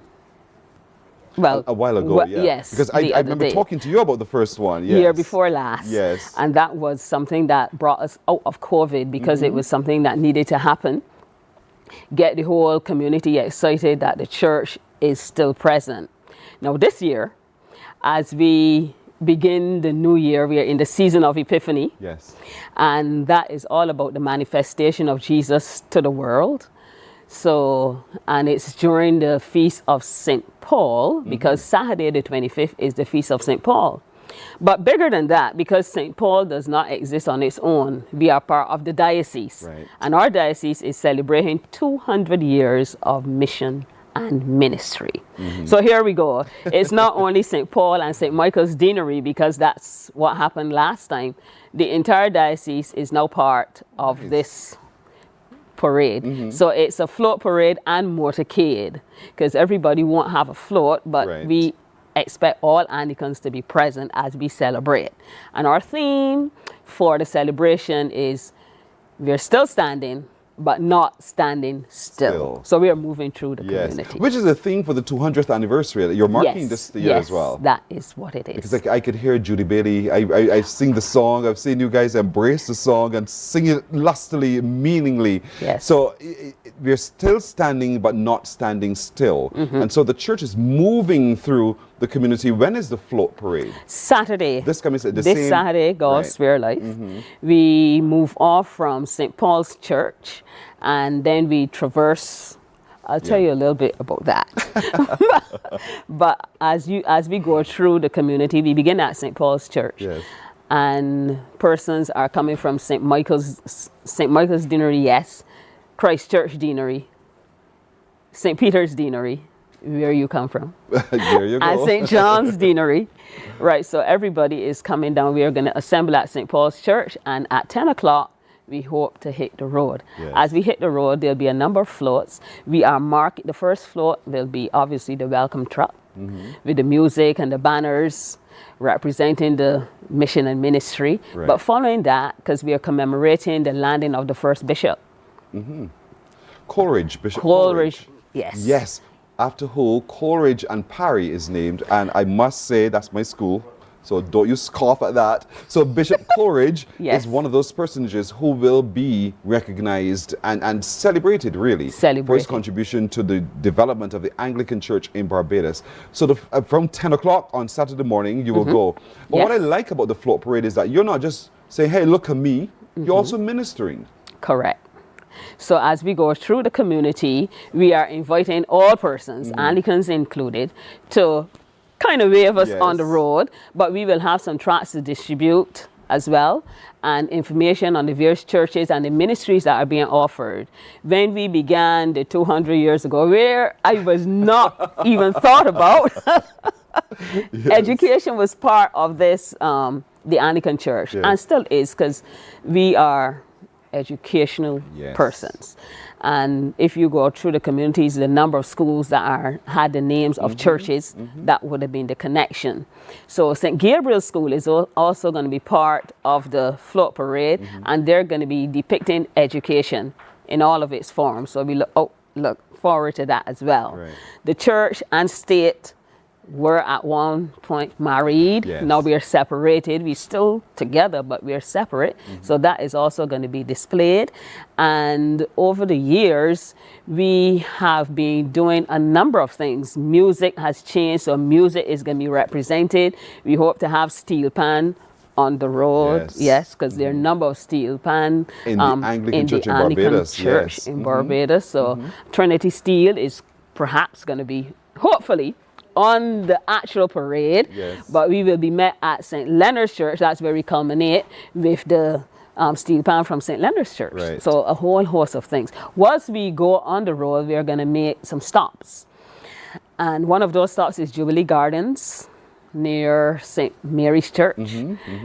Well, a while ago, yeah. Yes. Because I remember talking to you about the first one. Yes. Year before last. Yes. And that was something that brought us out of COVID because it was something that needed to happen. Get the whole community excited that the church is still present. Now this year, as we begin the new year, we are in the season of Epiphany. Yes. And that is all about the manifestation of Jesus to the world. So, and it's during the Feast of St. Paul, because Saturday the 25th is the Feast of St. Paul. But bigger than that, because St. Paul does not exist on its own, we are part of the diocese. Right. And our diocese is celebrating 200 years of mission and ministry. So here we go. It's not only St. Paul and St. Michael's Deanery, because that's what happened last time. The entire diocese is now part of this parade. So it's a float parade and motorcade, because everybody won't have a float, but we expect all Anglicans to be present as we celebrate. And our theme for the celebration is we're still standing, but not standing still. So we are moving through the community. Which is a theme for the 200th anniversary. You're marking this year as well. That is what it is. Because I could hear Judy Bailey. I sing the song. I've seen you guys embrace the song and sing it lustily, meaningly. So we're still standing, but not standing still. And so the church is moving through the community. When is the float parade? Saturday. This coming This Saturday, God's Spare Life. We move off from St. Paul's Church, and then we traverse. I'll tell you a little bit about that. But as we go through the community, we begin at St. Paul's Church. And persons are coming from St. Michael's Deanery, yes, Christ Church Deanery, St. Peter's Deanery, where you come from. There you go. And St. John's Deanery. Right, so everybody is coming down. We are going to assemble at St. Paul's Church, and at 10 o'clock, we hope to hit the road. As we hit the road, there'll be a number of floats. We are marking, the first float will be obviously the welcome truck with the music and the banners representing the mission and ministry. But following that, because we are commemorating the landing of the first bishop. Coleridge, Bishop Coleridge, yes. Yes, after who Coleridge and Parry is named, and I must say that's my school, so don't you scoff at that. So Bishop Coleridge is one of those personages who will be recognized and celebrated, really, for his contribution to the development of the Anglican Church in Barbados. So from 10 o'clock on Saturday morning, you will go. But what I like about the float parade is that you're not just saying, hey, look at me, you're also ministering. Correct. So as we go through the community, we are inviting all persons, Anglicans included, to kind of wave us on the road, but we will have some tracts to distribute as well, and information on the various churches and the ministries that are being offered. When we began the 200 years ago, where I was not even thought about, education was part of this, the Anglican Church, and still is, because we are educational persons. And if you go through the communities, the number of schools that had the names of churches, that would have been the connection. So St. Gabriel's School is also going to be part of the float parade, and they're going to be depicting education in all of its forms. So we look forward to that as well. The church and state were at one point married. Now we are separated. We're still together, but we are separate. So that is also going to be displayed. And over the years, we have been doing a number of things. Music has changed, so music is going to be represented. We hope to have steel pan on the road, because there are a number of steel pan in the Anglican Church in Barbados. Barbados. So Trinity Steel is perhaps going to be, hopefully, on the actual parade, but we will be met at St. Leonard's Church. That's where we culminate with the steel pan from St. Leonard's Church. So a whole host of things. Once we go on the road, we are going to make some stops. And one of those stops is Jubilee Gardens near St. Mary's Church.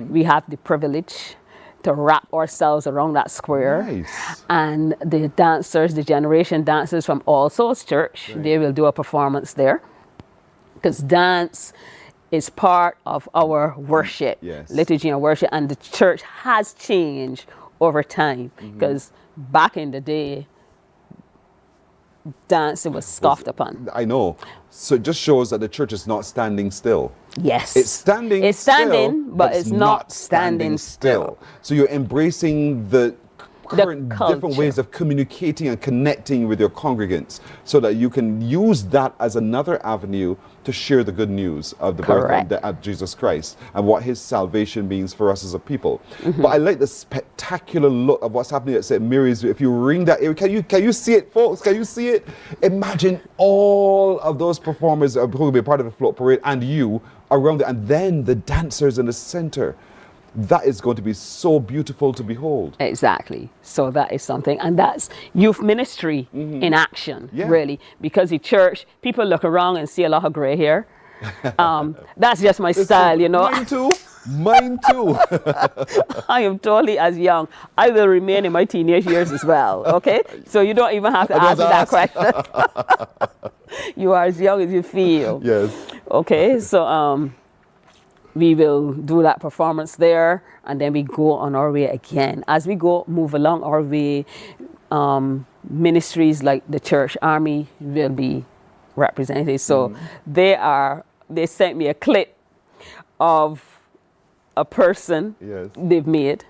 We have the privilege to wrap ourselves around that square. And the dancers, the generation dancers from All Souls Church, they will do a performance there. Because dance is part of our worship, liturgy and worship, and the church has changed over time. Because back in the day, dance was scoffed upon. I know. So it just shows that the church is not standing still. Yes. It's standing It's standing, still, but it's not standing still. So you're embracing the current different ways of communicating and connecting with your congregants, so that you can use that as another avenue to share the good news of the birth and death of Jesus Christ and what his salvation means for us as a people. But I like the spectacular look of what's happening at St. Mary's. If you ring that area, can you see it, folks? Can you see it? Imagine all of those performers who will be part of the float parade, and you around it, and then the dancers in the center. That is going to be so beautiful to behold. Exactly. So that is something, and that's youth ministry in action, really. Because the church, people look around and see a lot of gray hair. That's just my style, you know. Mine too. Mine too. I am totally as young. I will remain in my teenage years as well. Okay, so you don't even have to ask me that question. You are as young as you feel. Yes. Okay, so we will do that performance there, and then we go on our way again. As we move along our way, ministries like the Church Army will be represented. So they sent me a clip of a person they've made,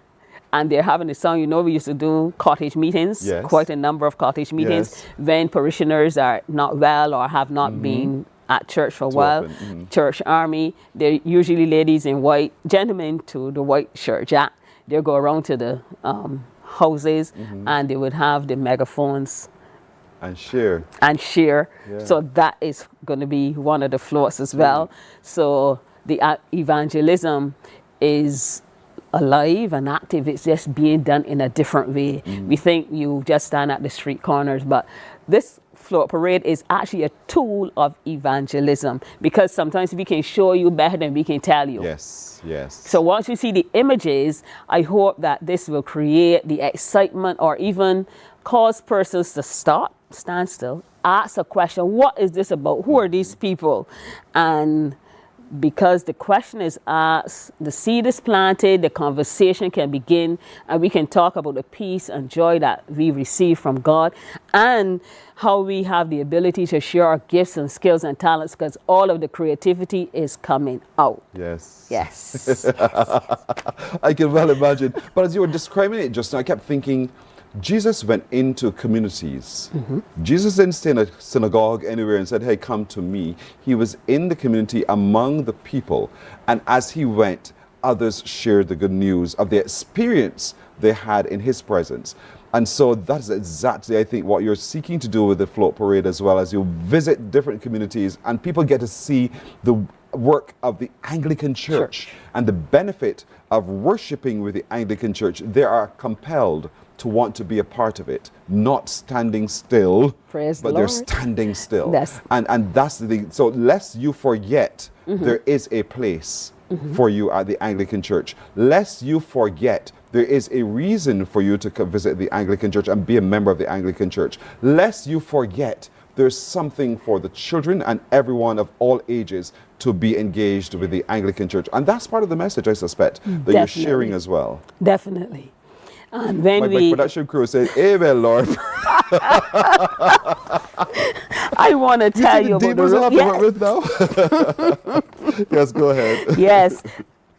and they're having a song. You know, we used to do cottage meetings, quite a number of cottage meetings, when parishioners are not well or have not been at church for a while. Church Army, they're usually ladies in white, gentlemen to the white shirt jack. They'll go around to the houses, and they would have the megaphones and share. So that is going to be one of the floats as well. So the evangelism is alive and active. It's just being done in a different way. We think you just stand at the street corners, but this float parade is actually a tool of evangelism, because sometimes we can show you better than we can tell you. Yes. So once you see the images, I hope that this will create the excitement, or even cause persons to stop, stand still, ask a question. What is this about? Who are these people? And because the question is asked, the seed is planted, the conversation can begin, and we can talk about the peace and joy that we receive from God, and how we have the ability to share our gifts and skills and talents, because all of the creativity is coming out. Yes. I can well imagine. But as you were describing it just now, I kept thinking, Jesus went into communities. Jesus didn't stay in a synagogue anywhere and said, hey, come to me. He was in the community among the people. And as he went, others shared the good news of the experience they had in his presence. And so that's exactly, I think, what you're seeking to do with the float parade, as well as you visit different communities and people get to see the work of the Anglican Church and the benefit of worshiping with the Anglican Church. They are compelled to want to be a part of it, not standing still, but they're standing still. And that's the thing. So lest you forget, there is a place for you at the Anglican Church. Lest you forget, there is a reason for you to visit the Anglican Church and be a member of the Anglican Church. Lest you forget, there's something for the children and everyone of all ages to be engaged with the Anglican Church. And that's part of the message, I suspect, that you're sharing as well. Definitely. And when my production crew said, amen, Lord. I want to tell you about the route. Yes, go ahead. Yes,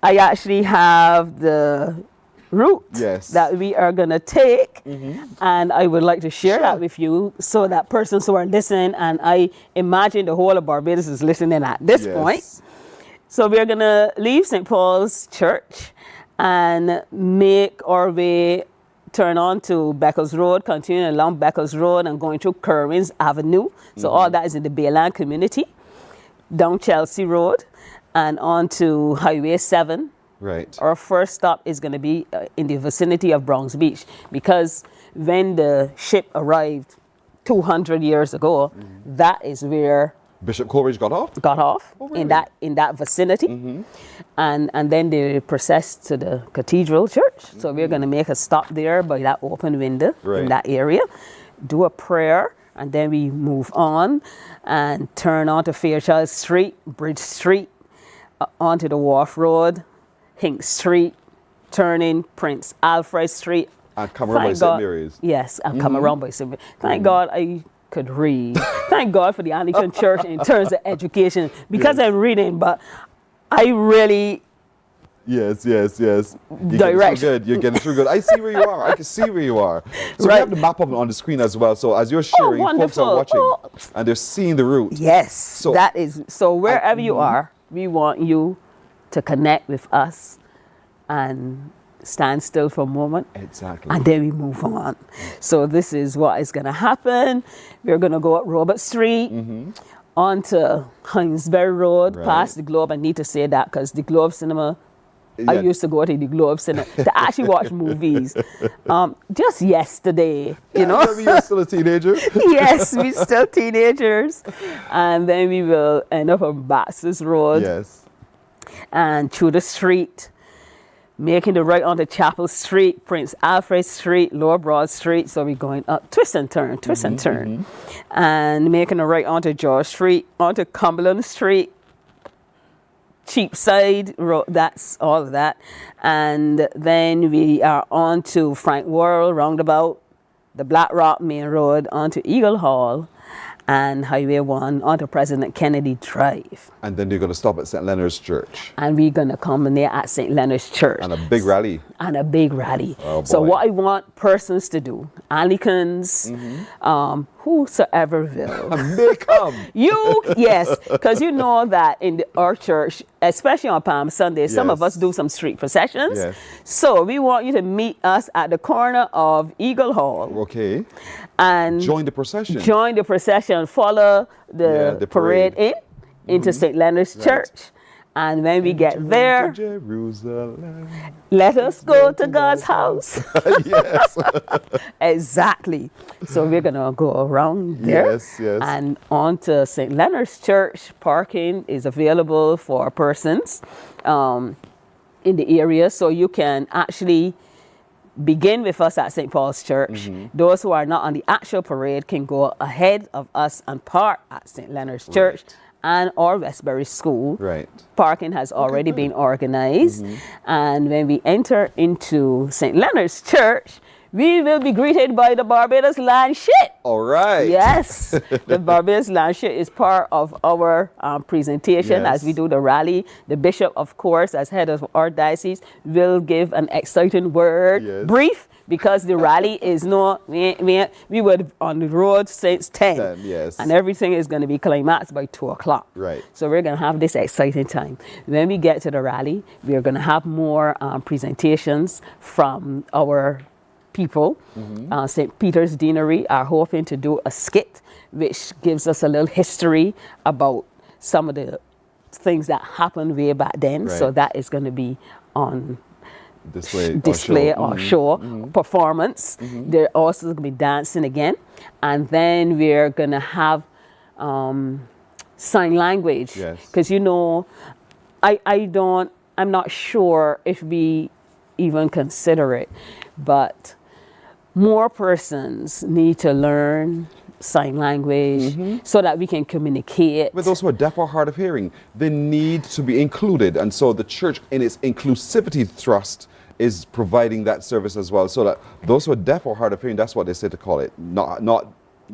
I actually have the route that we are going to take, and I would like to share that with you, so that persons who are listening, and I imagine the whole of Barbados is listening at this point. So we're going to leave St. Paul's Church and make our way, turn on to Beckles Road, continue along Beckles Road and going through Kerwins Avenue. So all that is in the Bayland community, down Chelsea Road and on to Highway 7. Right. Our first stop is going to be in the vicinity of Bronx Beach, because when the ship arrived 200 years ago, that is where Bishop Coleridge got off? Oh, really? in that vicinity. And then they processed to the Cathedral Church. So we're going to make a stop there by that open window in that area, do a prayer, and then we move on and turn on to Fairchild Street, Bridge Street, onto the Wharf Road, Hink Street, turning Prince Alfred Street. And come around by St. Mary's. Yes, and come around by St. Mary's. Thank God I could read. Thank God for the Anglican Church in terms of education, because I'm reading, but I really Yes. You're getting through good. You're getting through good. I see where you are. I can see where you are. So we have the map up on the screen as well. So as you're sharing, folks are watching and they're seeing the route. Yes. So wherever you are, we want you to connect with us and stand still for a moment. Exactly. And then we move on. So this is what is going to happen. We're going to go up Robert Street, onto Hinesbury Road, Right. past the Globe. I need to say that because the Globe Cinema, I Yeah. used to go to the Globe Cinema to actually watch movies. Just yesterday, you know. You're still a teenager. Yes, we're still teenagers. And then we will end up on Baxter's Road. Yes. And through the street, making the right onto Chapel Street, Prince Alfred Street, Lower Broad Street. So we're going up, twist and turn, and making the right onto George Street, onto Cumberland Street, Cheapside Road, that's all of that. And then we are on to Frank Worrell Roundabout, the Black Rock Main Road, onto Eagle Hall, and Highway 1 onto President Kennedy Drive. And then you're going to stop at St. Leonard's Church. And we're going to come in there at St. Leonard's Church. And a big rally. Oh, so what I want persons to do, Anglicans, whosoever will. May come. Yes, because you know that in our church, especially on Palm Sunday, some of us do some street processions. Yes. So we want you to meet us at the corner of Eagle Hall. Okay. And join the procession. Join the procession. Follow the parade into St. Leonard's Church. And when we get there, Jerusalem. Let us go to God's house. Yes. Exactly. So we're going to go around there. Yes, yes. And on to St. Leonard's Church. Parking is available for persons in the area. So you can actually begin with us at St. Paul's Church. Those who are not on the actual parade can go ahead of us and park at St. Leonard's Church and or Westbury School. Right. Parking has already been organized. And when we enter into St. Leonard's Church, we will be greeted by the Barbados Land Shit. All right. Yes. The Barbados Land Shit is part of our presentation as we do the rally. The bishop, of course, as head of our diocese, will give an exciting word, brief, because the rally is we were on the road since 10. Yes. And everything is going to be climaxed by 2 o'clock. Right. So we're going to have this exciting time. When we get to the rally, we're going to have more presentations from our people. St. Peter's Deanery are hoping to do a skit which gives us a little history about some of the things that happened way back then. So that is going to be on display or show performance. They're also going to be dancing again. And then we're going to have sign language. Because, you know, I'm not sure if we even consider it, but more persons need to learn sign language so that we can communicate. With those who are deaf or hard of hearing, they need to be included. And so the church, in its inclusivity thrust, is providing that service as well. So that those who are deaf or hard of hearing, that's what they say to call it, not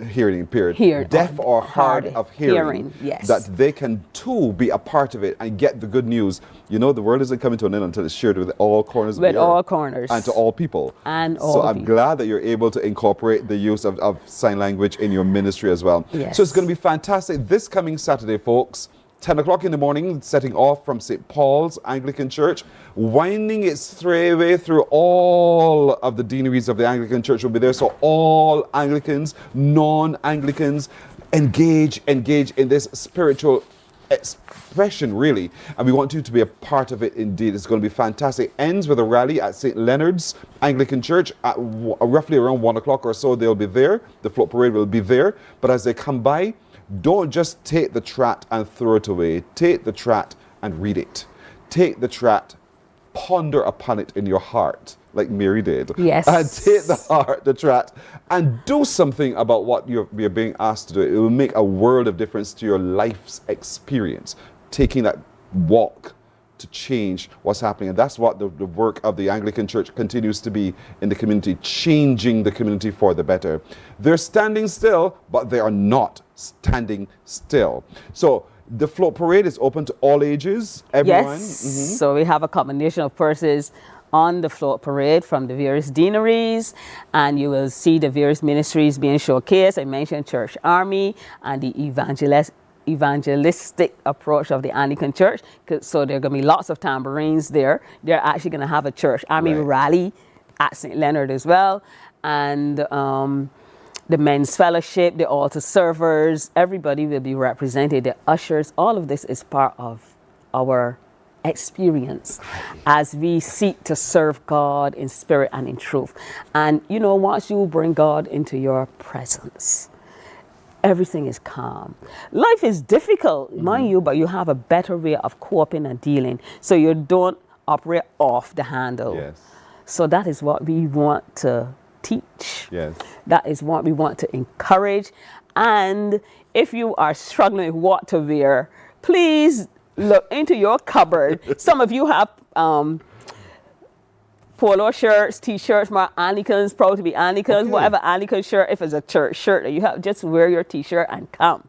hearing impaired, deaf or hard of hearing, that they can too be a part of it and get the good news. You know, the world isn't coming to an end until it's shared with all corners of the earth. With all corners. And to all people. So I'm glad that you're able to incorporate the use of sign language in your ministry as well. So it's going to be fantastic this coming Saturday, folks. 10 o'clock in the morning, setting off from St. Paul's Anglican Church, winding its way through all of the deaneries of the Anglican Church will be there. So all Anglicans, non-Anglicans, engage in this spiritual expression, really. And we want you to be a part of it indeed. It's going to be fantastic. Ends with a rally at St. Leonard's Anglican Church at roughly around 1 o'clock or so. They'll be there. The float parade will be there. But as they come by, don't just take the tract and throw it away. Take the tract and read it. Take the tract, ponder upon it in your heart, like Mary did. Yes. And take the tract, and do something about what you're being asked to do. It will make a world of difference to your life's experience. Taking that walk to change what's happening. And that's what the work of the Anglican Church continues to be in the community, changing the community for the better. They're standing still, but they are not standing still. So the float parade is open to all ages, everyone. Yes. So we have a combination of persons on the float parade from the various deaneries, and you will see the various ministries being showcased. I mentioned Church Army and the evangelistic approach of the Anglican Church. So there are going to be lots of tambourines there. They're actually going to have a Church Army rally at St. Leonard as well. And the men's fellowship, the altar servers, everybody will be represented, the ushers. All of this is part of our experience as we seek to serve God in spirit and in truth. And you know, once you bring God into your presence, everything is calm. Life is difficult, mind you, but you have a better way of coping and dealing, so you don't operate off the handle. Yes. So that is what we want to teach. Yes. That is what we want to encourage. And if you are struggling with what to wear, please look into your cupboard. Some of you have polo shirts, t-shirts, my Anglicans, proud to be Anglicans, whatever Anglican shirt. If it's a church shirt, you have just wear your t-shirt and come.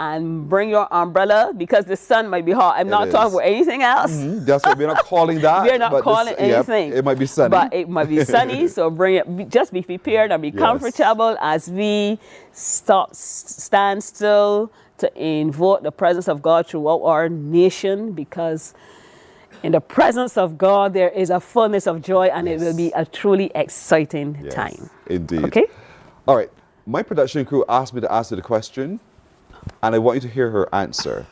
And bring your umbrella, because the sun might be hot. I'm not talking about anything else. That's what we're not calling that. We're not calling anything. It might be sunny. But it might be sunny, so bring it. Just be prepared and be comfortable as we stand still to invoke the presence of God throughout our nation, because in the presence of God there is a fullness of joy, and it will be a truly exciting time. Indeed. Okay? All right. My production crew asked me to ask you the question, and I want you to hear her answer.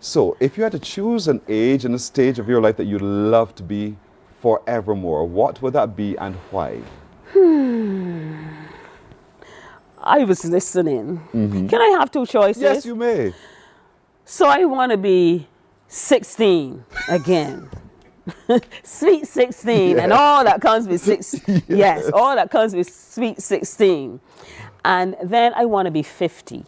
So, if you had to choose an age and a stage of your life that you'd love to be forevermore, what would that be and why? I was listening. Can I have two choices? Yes, you may. So I want to be 16 again. Sweet 16 and all that comes with yes, all that comes with sweet 16. And then I want to be 50.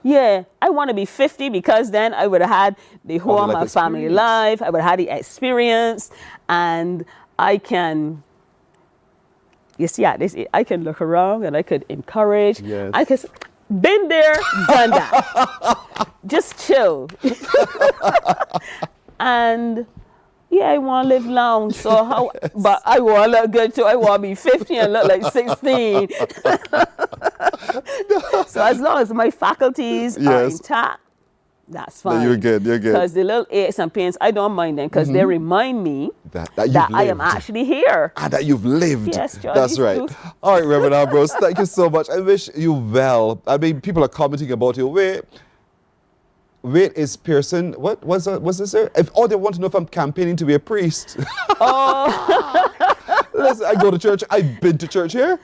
Yeah, I want to be 50, because then I would have had the whole of my family life. I would have had the experience, and I can, you see, I can look around and I could encourage. I could, been there, done that. Just chill. And yeah, I want to live long, so but I want to look good too. I want to be 50 and look like 16. So as long as my faculties are intact, that's fine. You're good, you're good. Because the little aches and pains, I don't mind them, because they remind me that I am actually here. And that you've lived. Yes, John, that's right. All right, Reverend Ambrose, thank you so much. I wish you well. I mean, people are commenting about you. Wait, is Pearson, what was this? Oh, they want to know if I'm campaigning to be a priest. Listen, I go to church. I've been to church here.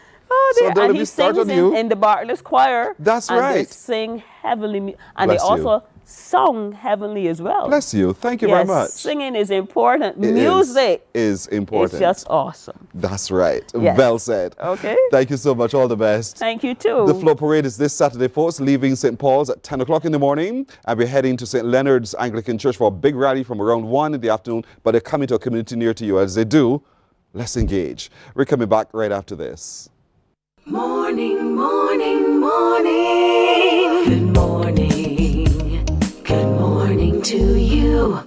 So and he sings in the Bartless choir. That's and right. They sing heavenly, and they also sung heavenly as well. Bless you. Thank you very much. Singing is important. Music is important. It's just awesome. That's right. Yes. Well said. Okay. Thank you so much. All the best. Thank you too. The flow parade is this Saturday, folks, leaving St. Paul's at 10 o'clock in the morning, and we're heading to St. Leonard's Anglican Church for a big rally from around 1 in the afternoon, but they're coming to a community near to you. As they do, let's engage. We're coming back right after this. Morning, morning, morning. Good morning. Good morning to you.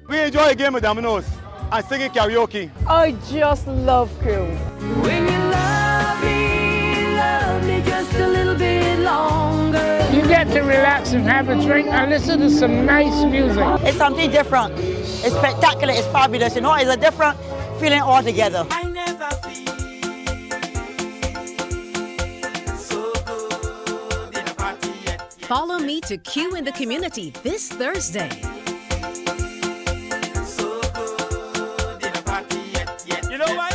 We enjoy a game of dominoes and singing karaoke. I just love cruise. When you love me just a little bit longer. You get to relax and have a drink and listen to some nice music. It's something different. It's spectacular. It's fabulous. You know, it's a different feeling altogether. I never feel so good in a party yet. Follow me to Q in the Community this Thursday. So good in a party yet. You know why?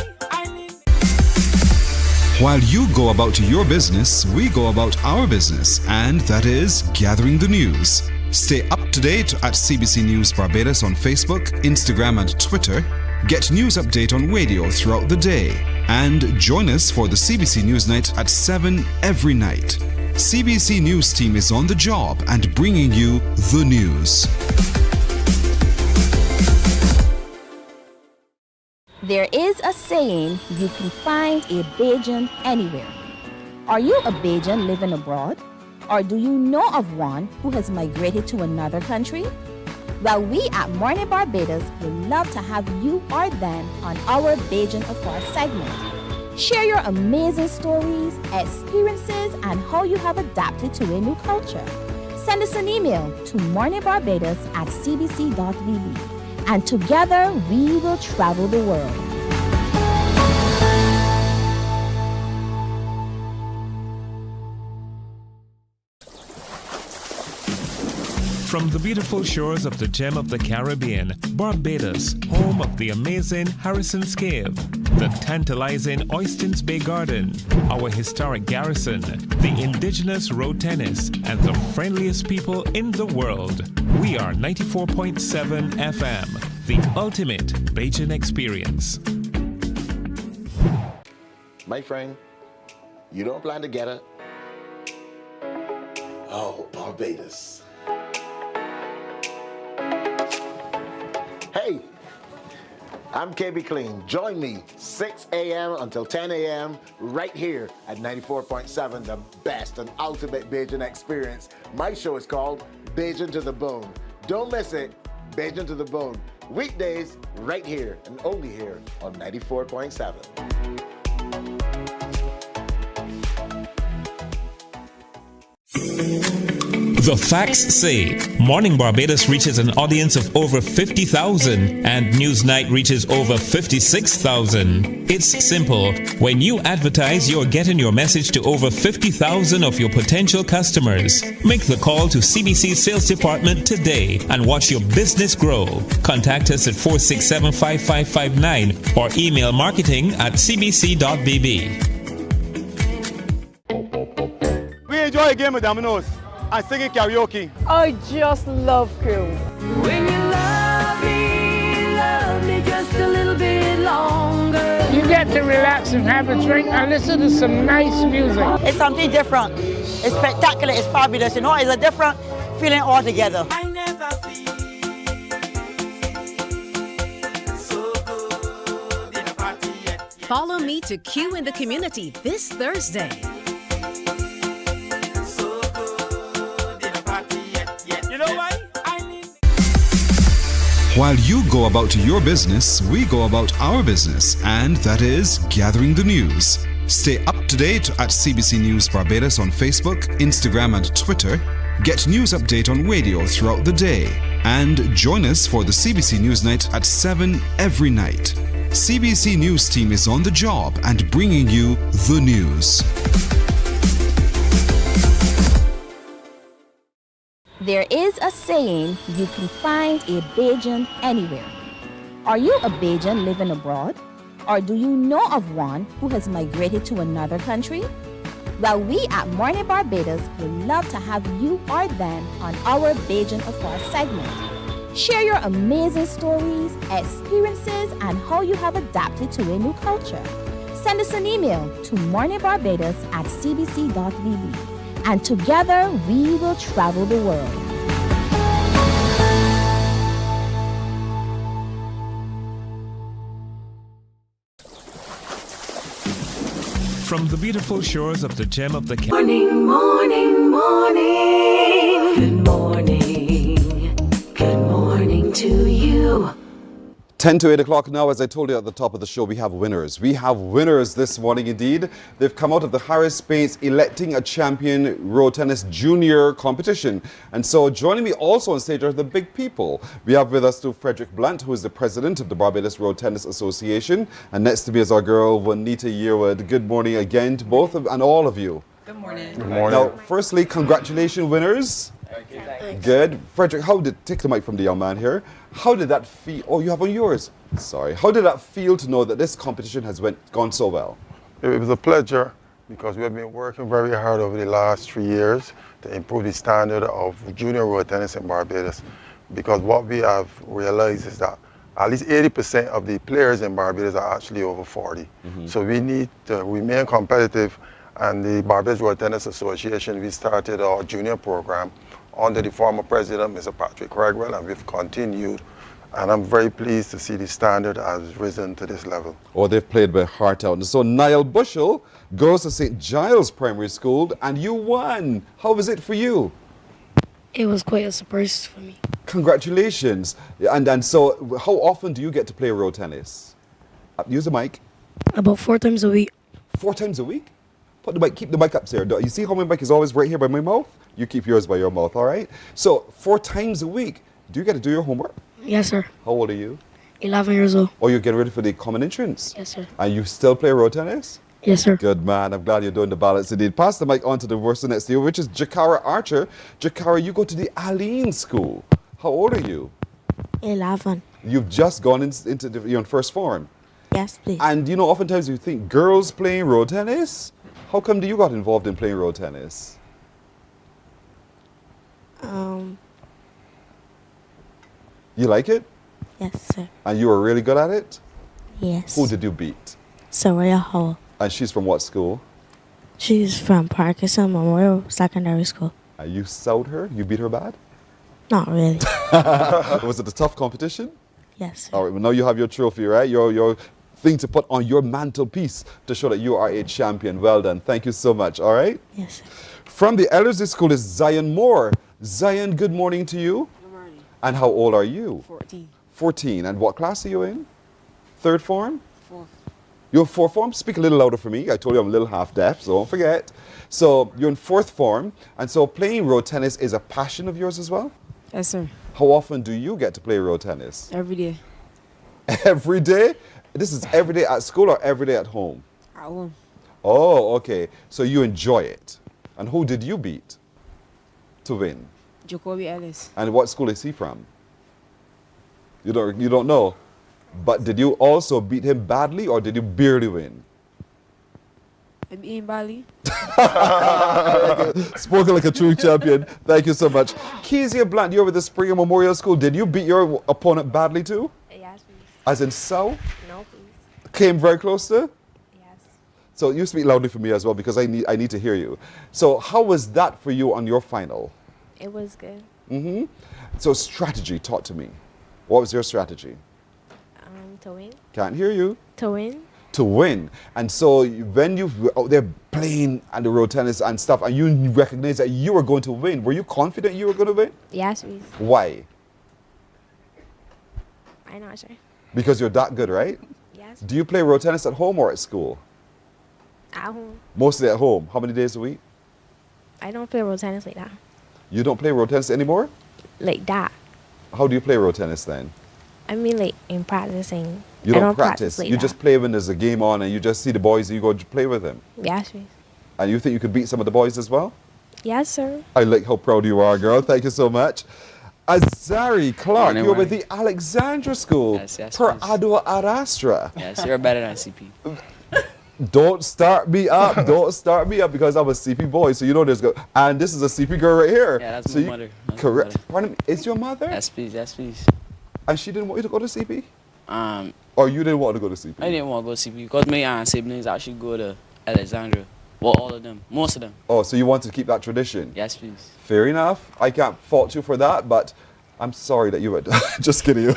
While you go about your business, we go about our business, and that is gathering the news. Stay up to date at CBC News Barbados on Facebook, Instagram, and Twitter. Get news update on radio throughout the day. And join us for the CBC News Night at 7 every night. CBC News team is on the job and bringing you the news. There is a saying, you can find a Bajan anywhere. Are you a Bajan living abroad? Or do you know of one who has migrated to another country? Well, we at Mornin Barbados would love to have you or them on our Bajan Affair segment. Share your amazing stories, experiences, and how you have adapted to a new culture. Send us an email to morninbarbados@cbc.vb, and together we will travel the world. From the beautiful shores of the gem of the Caribbean, Barbados, home of the amazing Harrison's Cave, the tantalizing Oystins Bay Garden, our historic garrison, the indigenous road tennis, and the friendliest people in the world. We are 94.7 FM, the ultimate Bajan experience. My friend, you don't plan to get it? Oh, Barbados. Hey, I'm KB Clean. Join me 6 a.m. until 10 a.m. right here at 94.7, the best and ultimate Bajan experience. My show is called Bajan to the Bone. Don't miss it, Bajan to the Bone. Weekdays right here and only here on 94.7. The facts say Morning Barbados reaches an audience of over 50,000 and Newsnight reaches over 56,000. It's simple. When you advertise, you're getting your message to over 50,000 of your potential customers. Make the call to CBC Sales Department today and watch your business grow. Contact us at 467-5559 or email marketing@cbc.bb. We enjoy a game of dominoes and singing karaoke. I just love cruise. When you love me just a little bit longer. You get to relax and have a drink and listen to some nice music. It's something different. It's spectacular. It's fabulous. You know, it's a different feeling altogether. I never feel so good in a party yet. Follow me to Q in the Community this Thursday. While you go about your business, we go about our business, and that is gathering the news. Stay up to date at CBC News Barbados on Facebook, Instagram, and Twitter. Get news update on radio throughout the day. And join us for the CBC News Night at 7 every night. CBC News team is on the job and bringing you the news. There is a saying, you can find a Bajan anywhere. Are you a Bajan living abroad? Or do you know of one who has migrated to another country? Well, we at Mornin Barbados would love to have you or them on our Bajan Affair segment. Share your amazing stories, experiences, and how you have adapted to a new culture. Send us an email to morninbarbados@cbc.bb. And together we will travel the world. From the beautiful shores of the gem of the Caribbean. Morning, morning, good morning. Good morning to you. 10 to 8 o'clock now. As I told you at the top of the show, we have winners. We have winners this morning indeed. They've come out of the Harris Paints Electing a Champion Road Tennis Junior competition. And so joining me also on stage are the big people. We have with us Frederick Blunt, who is the president of the Barbados Road Tennis Association. And next to me is our girl, Juanita Yearwood. Good morning again to both of and all of you. Good morning. Good morning. Now, firstly, congratulations, winners. Thank you. Good. Frederick, take the mic from the young man here. How did that feel? Oh, you have on yours. Sorry. How did that feel to know that this competition has gone so well? It was a pleasure because we have been working very hard over the last 3 years to improve the standard of junior road tennis in Barbados. Because what we have realized is that at least 80% of the players in Barbados are actually over 40. So we need to remain competitive. And the Barbados Road Tennis Association, we started our junior program under the former president, Mr. Patrick Craigwell, and we've continued. And I'm very pleased to see the standard has risen to this level. Oh, they've played by heart out. And so Niall Bushell goes to St. Giles Primary School, and you won. How was it for you? It was quite a surprise for me. Congratulations. And so how often do you get to play road tennis? Use the mic. About 4 times a week. 4 times a week? Put the mic, keep the mic up there. You see how my mic is always right here by my mouth? You keep yours by your mouth, all right? So 4 times a week, do you get to do your homework? Yes, sir. How old are you? 11 years old. Oh, you're getting ready for the common entrance? Yes, sir. And you still play road tennis? Yes, sir. Good man. I'm glad you're doing the balance indeed. Pass the mic on to the person next to you, which is Jakara Archer. Jakara, you go to the Aline School. How old are you? 11. You've just gone you're in first form. Yes, please. And you know, oftentimes you think girls playing road tennis. How come you got involved in playing road tennis? You like it? Yes, sir. And you were really good at it? Yes. Who did you beat? Soraya Hall. And she's from what school? She's from Parkinson Memorial Secondary School. And you sowed her? You beat her bad? Not really. Was it a tough competition? Yes. All right, well, now you have your trophy, right? Your thing to put on your mantelpiece to show that you are a champion. Well done. Thank you so much, all right? Yes, sir. From the Ellerslie School is Zion Moore. Zion, good morning to you. Good morning. And how old are you? 14. 14. And what class are you in? Third form? Fourth. You're fourth form? Speak a little louder for me. I told you I'm a little half deaf, so don't forget. So you're in fourth form, and so playing road tennis is a passion of yours as well? Yes, sir. How often do you get to play road tennis? Every day. Every day? This is every day at school or every day at home? At home. Oh, okay. So you enjoy it. And who did you beat to win? Jacoby Ellis. And what school is he from? You don't know? But did you also beat him badly or did you barely win? I beat him badly. Spoken like a true champion. Thank you so much. Kezia Blunt, you're with the Springer Memorial School. Did you beat your opponent badly too? Yes, please. As in so? No, please. Came very close to? Yes. So you speak loudly for me as well because I need to hear you. So how was that for you on your final? It was good. Mm-hmm. So strategy, talk to me. What was your strategy? To win. Can't hear you. To win. To win. And so when you were out there playing at the road tennis and stuff and you recognized that you were going to win, were you confident you were going to win? Yes, please. Why? I'm not sure. Because you're that good, right? Yes. Do you play road tennis at home or at school? At home. Mostly at home. How many days a week? I don't play road tennis like that. You don't play road tennis anymore? Like that. How do you play road tennis then? I mean, like in practicing. You I don't practice. like You that. just play when there's a game on and you just see the boys and you go to play with them. Yes, please. And you think you could beat some of the boys as well? Yes, sir. I like how proud you are, girl. Thank you so much. Azari Clark, Morning, you're morning. with the Alexandra School. Yes, per please. Adwa Arastra. Yes, you're better than CP. Don't start me up. Don't start me up because I'm a CP boy. So you know there's go. And this is a CP girl right here. Yeah, that's so my mother. That's my correct. mother. Pardon me, it's your mother? Yes, please. Yes, please. And she didn't want you to go to CP? Or you didn't want to go to CP? I didn't want to go CP because my aunt and siblings actually go to Alexandra. Well, all of them. Most of them. Oh, so you want to keep that tradition? Yes, please. Fair enough. I can't fault you for that, but I'm sorry that you went. Just kidding you.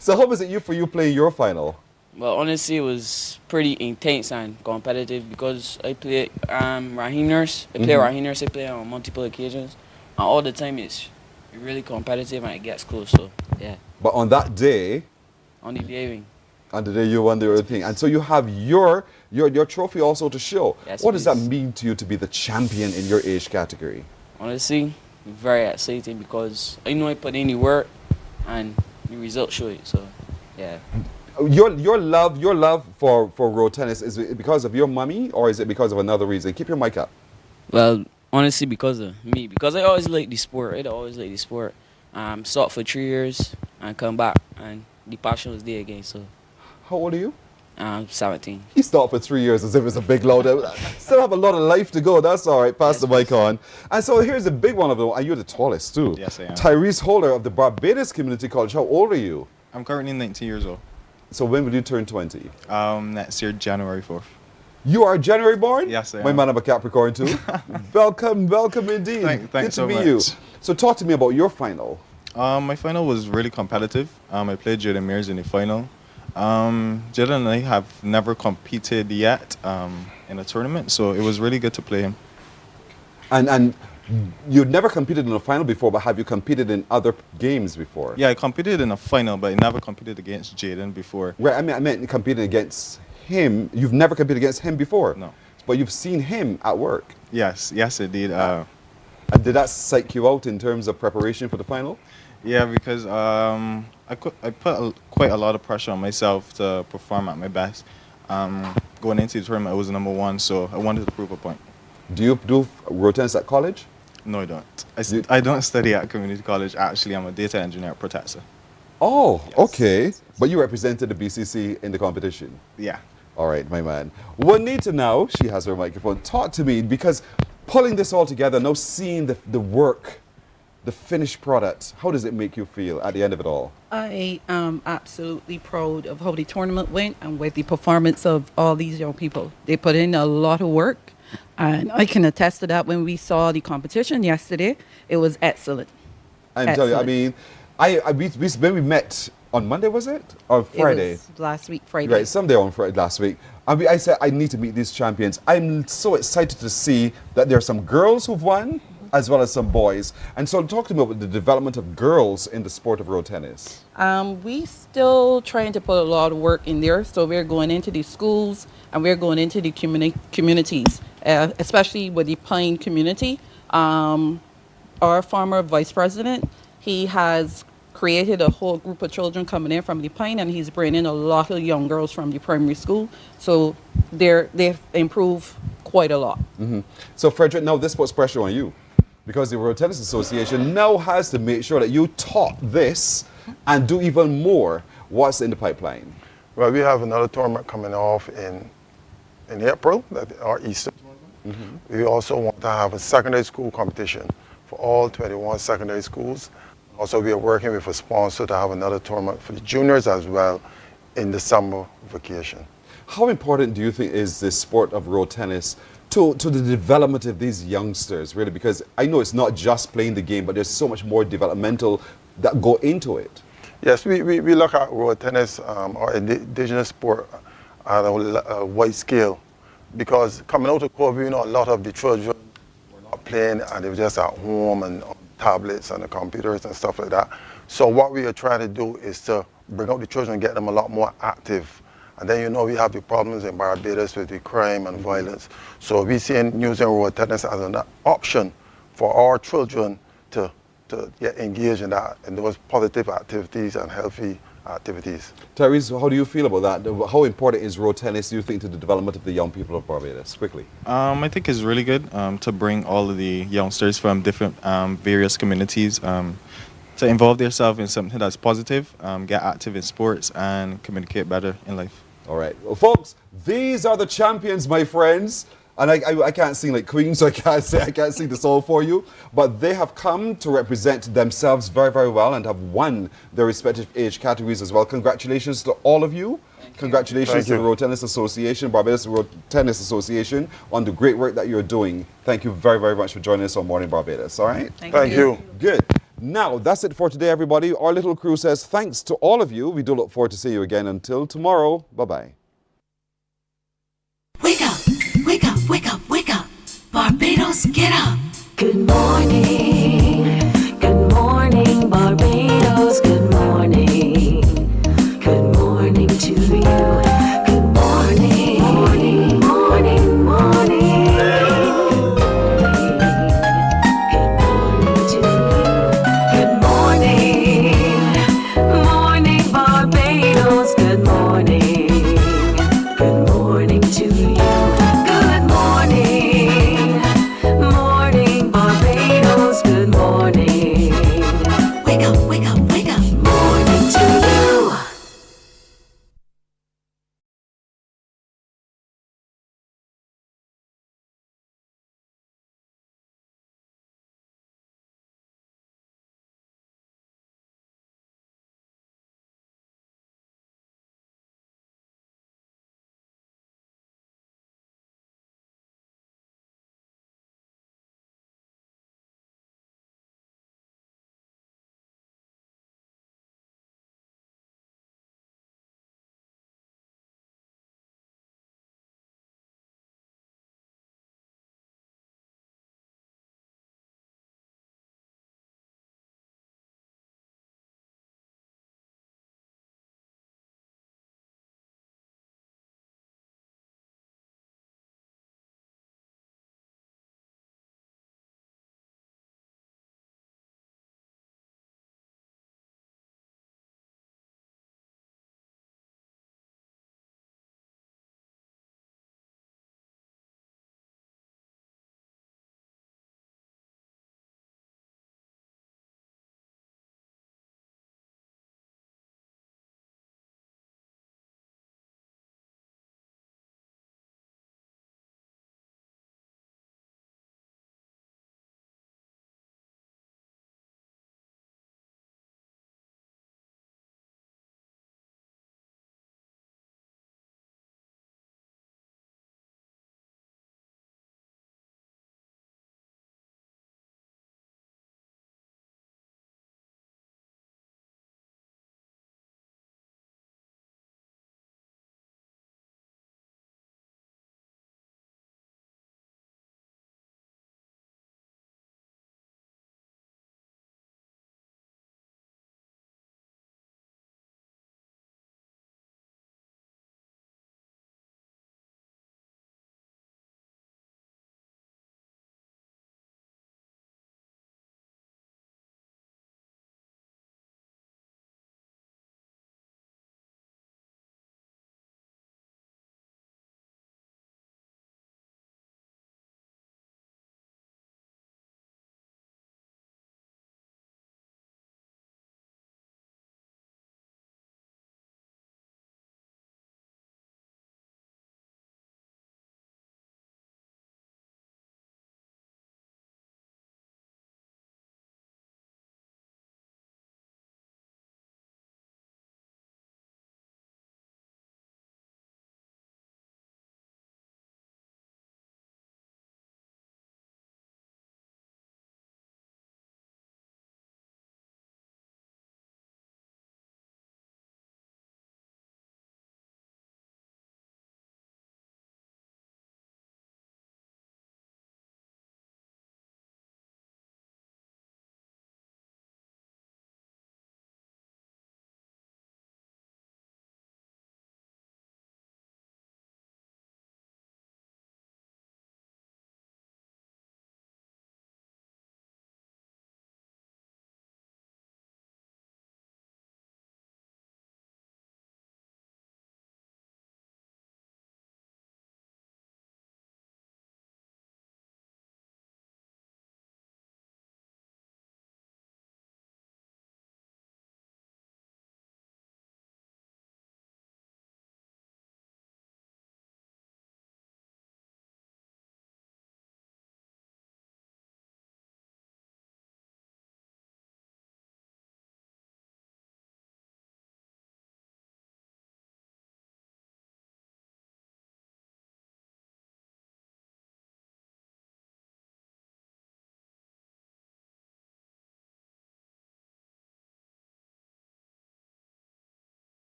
So how was it for you playing your final? Well, honestly, it was pretty intense and competitive because I play Raheem Nurse. I play Raheem Nurse. I play on multiple occasions. And all the time it's really competitive and it gets close. So, yeah. But on that day, On the day, on the day you won the other thing, and so you have your trophy also to show. Yes, what does that please. mean to you to be the champion in your age category? honestly, very exciting because I know I put in the work and the results show it. So, yeah. Your love for road tennis, is it because of your mommy or is it because of another reason? Keep your mic up. Well, honestly, because of me. Because I always like the sport. I always like the sport. Stopped for 3 years and come back and the passion was there again. So. How old are you? 17. He stopped for 3 years as if it's a big load. Still have a lot of life to go. That's all right. Pass the mic on. And so here's the big one of them. And you're the tallest too. Yes, I am. Tyrese Holder of the Barbados Community College. How old are you? I'm currently 19 years old. So when will you turn 20? Next year, January 4th. You are January born? Yes, I am. My man, I'm a Capricorn too. welcome indeed. Thanks Good to so meet much. you. So talk to me about your final. My final was really competitive. I played Jaden Mears in the final. Jaden and I have never competed yet in a tournament, so it was really good to play him. And you've never competed in a final before, but have you competed in other games before? Yeah, I competed in a final, but I never competed against Jaden before. Right, I meant competing against him. You've never competed against him before? No. But you've seen him at work? Yes, I did. And did that psych you out in terms of preparation for the final? Yeah, because I put quite a lot of pressure on myself to perform at my best. going into the tournament, I was number 1, so I wanted to prove a point. Do you do road tennis at college? No, I don't. I don't study at community college. Actually, I'm a data engineer at Protesta. Oh, Yes. okay. But you represented the BCC in the competition? Yeah. All right, my man. Juanita now, she has her microphone. Talk to me, because pulling this all together, now seeing the work, the finished product, how does it make you feel at the end of it all? I am absolutely proud of how the tournament went and with the performance of all these young people. They put in a lot of work, and I can attest to that. When we saw the competition yesterday, it was excellent. I'm telling you, I mean, when we met on Monday, was it? Or Friday? It was last week, Friday. Right, someday on Friday last week. I said, I need to meet these champions. I'm so excited to see that there are some girls who've won, as well as some boys. And so talk to me about the development of girls in the sport of road tennis. We still trying to put a lot of work in there. So we're going into the schools and we're going into the communities, especially with the Pine community. Our former vice president, he has created a whole group of children coming in from the Pine, and he's bringing a lot of young girls from the primary school. So they've improved quite a lot. Mm-hmm. So Frederick, now this puts pressure on you, because the Road Tennis Association now has to make sure that you top this and do even more. What's in the pipeline? Well, we have another tournament coming off in April, our Easter tournament. Mm-hmm. We also want to have a secondary school competition for all 21 secondary schools. Also, we are working with a sponsor to have another tournament for the juniors as well in the summer vacation. How important do you think is the sport of road tennis to the development of these youngsters, really? Because I know it's not just playing the game, but there's so much more developmental that go into it. Yes, we look at road tennis, our indigenous sport, at a wide scale. Because coming out of COVID, you know, a lot of the children were not playing, and they were just at home and on tablets and the computers and stuff like that. So what we are trying to do is to bring out the children and get them a lot more active. And then, you know, we have the problems in Barbados with the crime and violence. So we're seeing using road tennis as an option for our children to get engaged in that, in those positive activities and healthy activities. Tyrese, how do you feel about that? How important is road tennis, do you think, to the development of the young people of Barbados? Quickly. I think it's really good to bring all of the youngsters from different various communities to involve themselves in something that's positive, get active in sports, and communicate better in life. All right. Well, folks, these are the champions, my friends. And I can't sing like Queen, so I can't sing the song for you. But they have come to represent themselves very, very well and have won their respective age categories as well. Congratulations to all of you. Congratulations to the Road Tennis Association, Barbados Road Tennis Association, on the great work that you're doing. Thank you very, very much for joining us on Morning Barbados. All right? Thank you. Good. Now, that's it for today, everybody. Our little crew says thanks to all of you. We do look forward to see you again. Until tomorrow, bye-bye. Wake up, wake up, wake up, wake up. Barbados, get up. Good morning.